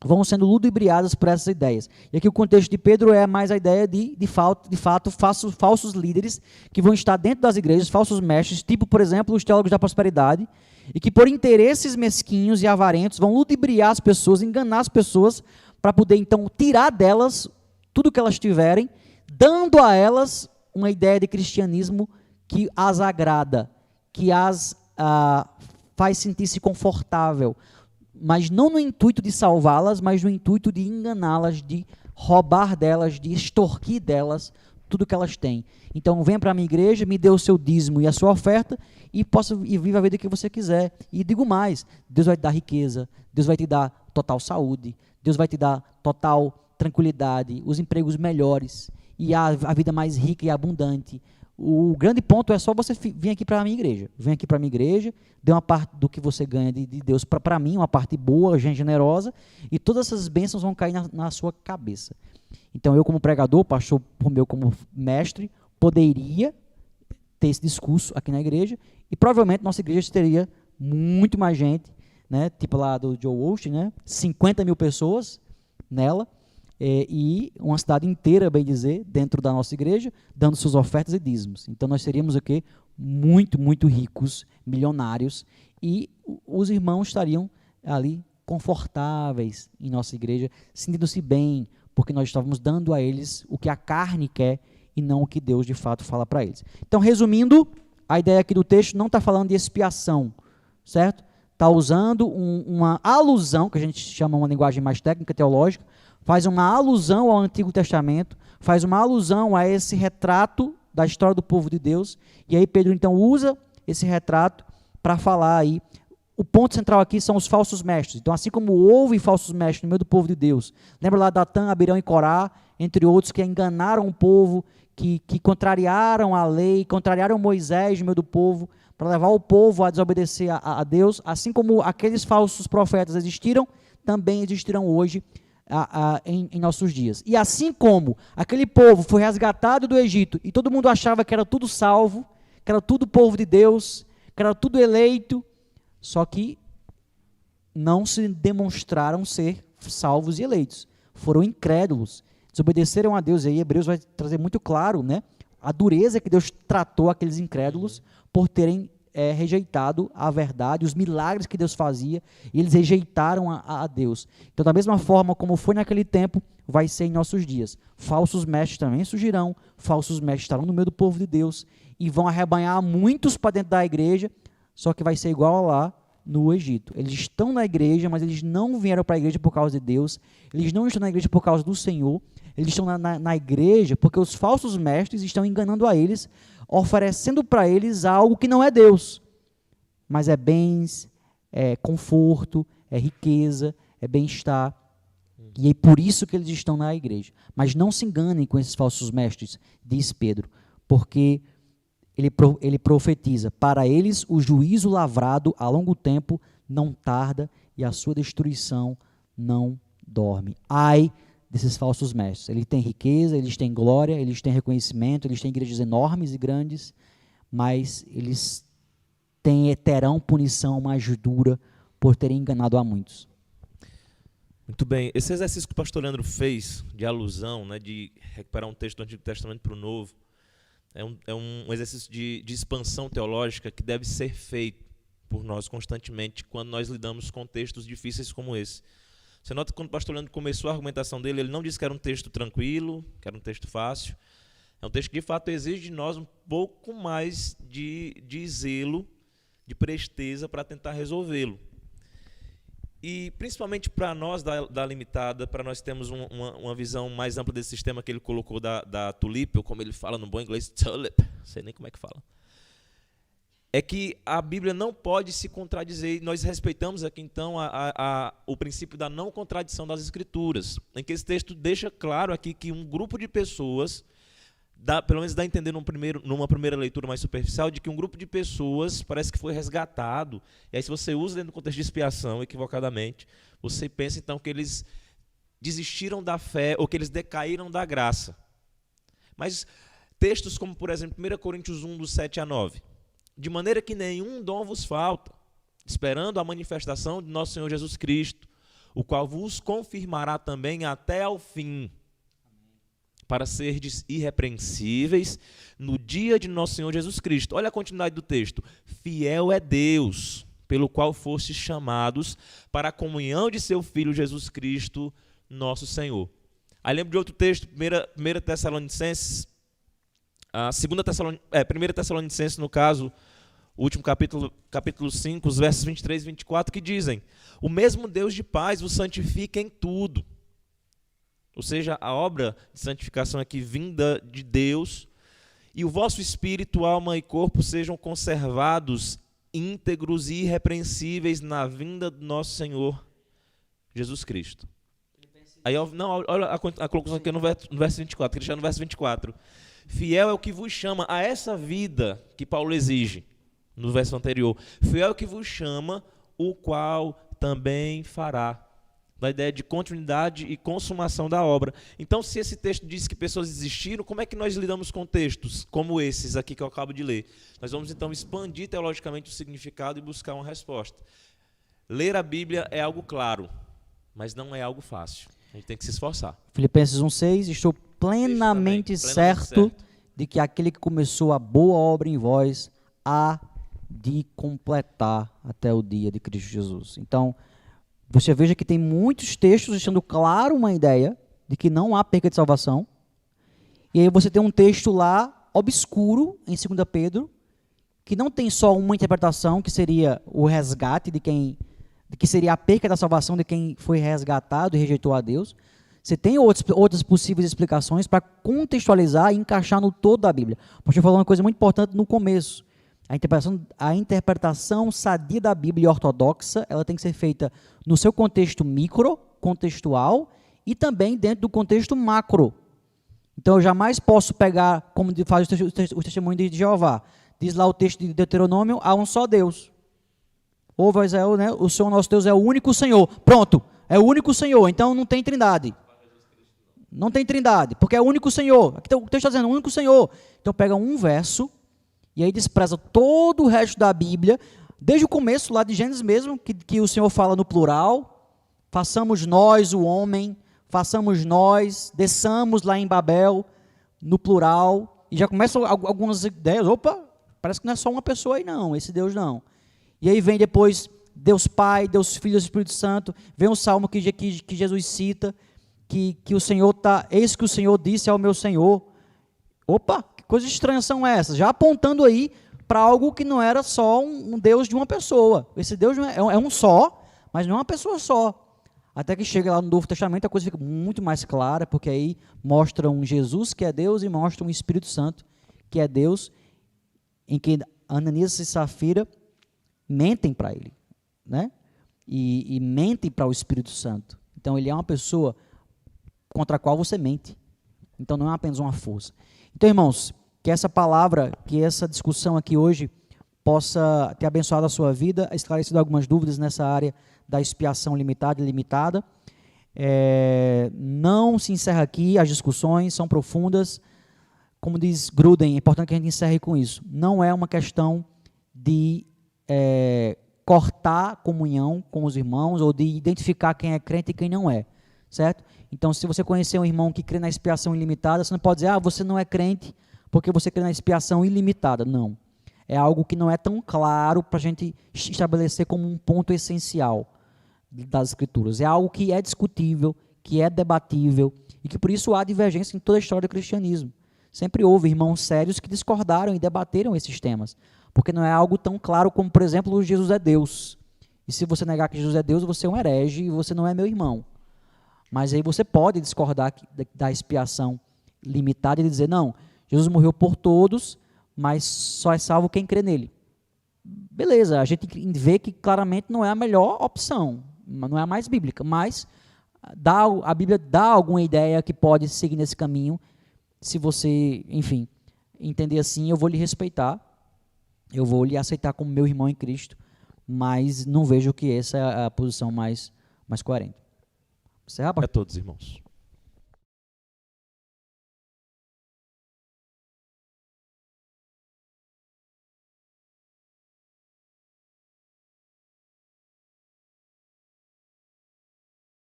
vão sendo ludibriadas por essas ideias. E aqui o contexto de Pedro é mais a ideia de fato, falsos líderes que vão estar dentro das igrejas, falsos mestres, tipo, por exemplo, os teólogos da prosperidade, e que por interesses mesquinhos e avarentos vão ludibriar as pessoas, enganar as pessoas, para poder então tirar delas tudo que elas tiverem, dando a elas uma ideia de cristianismo que as agrada, que as faz sentir-se confortável, mas não no intuito de salvá-las, mas no intuito de enganá-las, de roubar delas, de extorquir delas tudo que elas têm. Então, venha para a minha igreja, me dê o seu dízimo e a sua oferta, e viva a vida que você quiser. E digo mais, Deus vai te dar riqueza, Deus vai te dar total saúde, Deus vai te dar total tranquilidade, os empregos melhores, e a vida mais rica e abundante. O grande ponto é só você vir aqui para a minha igreja. Vem aqui para a minha igreja, dê uma parte do que você ganha de Deus para mim, uma parte boa, generosa, e todas essas bênçãos vão cair na sua cabeça. Então, eu como pregador, pastor Romeu como mestre, poderia ter esse discurso aqui na igreja, e provavelmente nossa igreja teria muito mais gente, né, tipo lá do Joe Walsh, né, 50 mil pessoas nela, e uma cidade inteira, bem dizer, dentro da nossa igreja, dando suas ofertas e dízimos. Então, nós seríamos o quê? Muito, muito ricos, milionários, e os irmãos estariam ali confortáveis em nossa igreja, sentindo-se bem, porque nós estávamos dando a eles o que a carne quer e não o que Deus, de fato, fala para eles. Então, resumindo, a ideia aqui do texto não está falando de expiação, certo? Está usando uma alusão, que a gente chama uma linguagem mais técnica, teológica, faz uma alusão ao Antigo Testamento, faz uma alusão a esse retrato da história do povo de Deus, e aí Pedro então usa esse retrato para falar aí. O ponto central aqui são os falsos mestres. Então, assim como houve falsos mestres no meio do povo de Deus, lembra lá Datã, Abirão e Corá, entre outros, que enganaram o povo, que contrariaram a lei, contrariaram Moisés no meio do povo, para levar o povo a desobedecer a Deus. Assim como aqueles falsos profetas existiram, também existirão hoje em nossos dias. E assim como aquele povo foi resgatado do Egito e todo mundo achava que era tudo salvo, que era tudo povo de Deus, que era tudo eleito, só que não se demonstraram ser salvos e eleitos. Foram incrédulos, desobedeceram a Deus. E aí Hebreus vai trazer muito claro, né, a dureza que Deus tratou aqueles incrédulos por terem rejeitado a verdade, os milagres que Deus fazia, e eles rejeitaram a Deus. Então, da mesma forma como foi naquele tempo, vai ser em nossos dias. Falsos mestres também surgirão, falsos mestres estarão no meio do povo de Deus, e vão arrebanhar muitos para dentro da igreja, só que vai ser igual lá no Egito. Eles estão na igreja, mas eles não vieram para a igreja por causa de Deus, eles não estão na igreja por causa do Senhor, eles estão na igreja porque os falsos mestres estão enganando a eles, oferecendo para eles algo que não é Deus, mas é bens, é conforto, é riqueza, é bem-estar, e é por isso que eles estão na igreja. Mas não se enganem com esses falsos mestres, diz Pedro, porque ele profetiza, para eles o juízo lavrado a longo tempo não tarda e a sua destruição não dorme. Ai desses falsos mestres. Eles têm riqueza, eles têm glória, eles têm reconhecimento, eles têm igrejas enormes e grandes, mas eles terão punição mais dura por terem enganado a muitos. Muito bem. Esse exercício que o pastor Leandro fez, de alusão, né, de recuperar um texto do Antigo Testamento para o Novo, é um exercício de expansão teológica que deve ser feito por nós constantemente quando nós lidamos com textos difíceis como esse. Você nota que quando o pastor Leandro começou a argumentação dele, ele não disse que era um texto tranquilo, que era um texto fácil. É um texto que, de fato, exige de nós um pouco mais de zelo, de presteza para tentar resolvê-lo. E principalmente para nós da Limitada, para nós termos uma visão mais ampla desse sistema que ele colocou da tulip, ou como ele fala no bom inglês, tulip, não sei nem como é que fala, é que a Bíblia não pode se contradizer, e nós respeitamos aqui então o princípio da não contradição das Escrituras, em que esse texto deixa claro aqui que um grupo de pessoas, pelo menos dá a entender numa primeira leitura mais superficial, de que um grupo de pessoas parece que foi resgatado, e aí se você usa dentro do contexto de expiação, equivocadamente, você pensa então que eles desistiram da fé, ou que eles decaíram da graça. Mas textos como, por exemplo, 1 Coríntios 1, do 7 a 9, de maneira que nenhum dom vos falta, esperando a manifestação de nosso Senhor Jesus Cristo, o qual vos confirmará também até ao fim, para serdes irrepreensíveis no dia de nosso Senhor Jesus Cristo. Olha a continuidade do texto. Fiel é Deus, pelo qual fostes chamados para a comunhão de seu Filho Jesus Cristo, nosso Senhor. Aí lembro de outro texto, 1 Tessalonicenses, 1 Tessalonicenses, no caso, o último capítulo 5, os versos 23 e 24, que dizem: o mesmo Deus de paz vos santifica em tudo. Ou seja, a obra de santificação aqui vinda de Deus, e o vosso espírito, alma e corpo sejam conservados íntegros e irrepreensíveis na vinda do nosso Senhor Jesus Cristo. Aí, olha a colocação aqui no verso 24, que ele está no verso 24. Fiel é o que vos chama a essa vida que Paulo exige, no verso anterior. Fiel é o que vos chama, o qual também fará. Da ideia de continuidade e consumação da obra. Então, se esse texto diz que pessoas existiram, como é que nós lidamos com textos como esses aqui que eu acabo de ler? Nós vamos, então, expandir teologicamente o significado e buscar uma resposta. Ler a Bíblia é algo claro, mas não é algo fácil. A gente tem que se esforçar. Filipenses 1,6, estou plenamente certo de que aquele que começou a boa obra em vós há de completar até o dia de Cristo Jesus. Então, você veja que tem muitos textos deixando claro uma ideia de que não há perca de salvação. E aí você tem um texto lá, obscuro, em 2 Pedro, que não tem só uma interpretação, que seria o resgate de que seria a perca da salvação de quem foi resgatado e rejeitou a Deus. Você tem outras possíveis explicações para contextualizar e encaixar no todo da Bíblia. O pastor falou uma coisa muito importante no começo. A interpretação sadia da Bíblia ortodoxa, ela tem que ser feita no seu contexto micro, contextual, e também dentro do contexto macro. Então, eu jamais posso pegar, como faz o testemunho de Jeová, diz lá o texto de Deuteronômio, há um só Deus. Ouve, Israel, né? O Senhor nosso Deus é o único Senhor. Pronto, é o único Senhor, então não tem trindade. Não tem trindade, porque é o único Senhor. Aqui o texto está dizendo, o único Senhor. Então, pega um verso, e aí despreza todo o resto da Bíblia, desde o começo, lá de Gênesis mesmo, que o Senhor fala no plural, façamos nós o homem, façamos nós, desçamos lá em Babel, no plural, e já começam algumas ideias, opa, parece que não é só uma pessoa aí não, esse Deus não. E aí vem depois Deus Pai, Deus Filho, Deus Espírito Santo, vem um salmo que Jesus cita, que o Senhor está, eis que o Senhor disse ao meu Senhor, opa, coisas estranhas são essas, já apontando aí para algo que não era só um Deus de uma pessoa. Esse Deus é um só, mas não é uma pessoa só. Até que chega lá no Novo Testamento, a coisa fica muito mais clara, porque aí mostra um Jesus que é Deus e mostra um Espírito Santo que é Deus, em que Ananias e Safira mentem para ele, né? E mentem para o Espírito Santo. Então, ele é uma pessoa contra a qual você mente. Então, não é apenas uma força. Então, irmãos, que essa palavra, que essa discussão aqui hoje possa ter abençoado a sua vida, esclarecido algumas dúvidas nessa área da expiação limitada e ilimitada. Não se encerra aqui, as discussões são profundas. Como diz Gruden, é importante que a gente encerre com isso. Não é uma questão de cortar a comunhão com os irmãos ou de identificar quem é crente e quem não é, certo? Então, se você conhecer um irmão que crê na expiação ilimitada, você não pode dizer, você não é crente porque você crê na expiação ilimitada. Não. É algo que não é tão claro para a gente estabelecer como um ponto essencial das Escrituras. É algo que é discutível, que é debatível e que por isso há divergência em toda a história do cristianismo. Sempre houve irmãos sérios que discordaram e debateram esses temas, porque não é algo tão claro como, por exemplo, Jesus é Deus. E se você negar que Jesus é Deus, você é um herege e você não é meu irmão. Mas aí você pode discordar da expiação limitada e dizer, não, Jesus morreu por todos, mas só é salvo quem crê nele. Beleza, a gente vê que claramente não é a melhor opção, não é a mais bíblica, mas a Bíblia dá alguma ideia que pode seguir nesse caminho. Se você, enfim, entender assim, eu vou lhe respeitar, eu vou lhe aceitar como meu irmão em Cristo, mas não vejo que essa é a posição mais coerente. Encerrar, A todos, irmãos.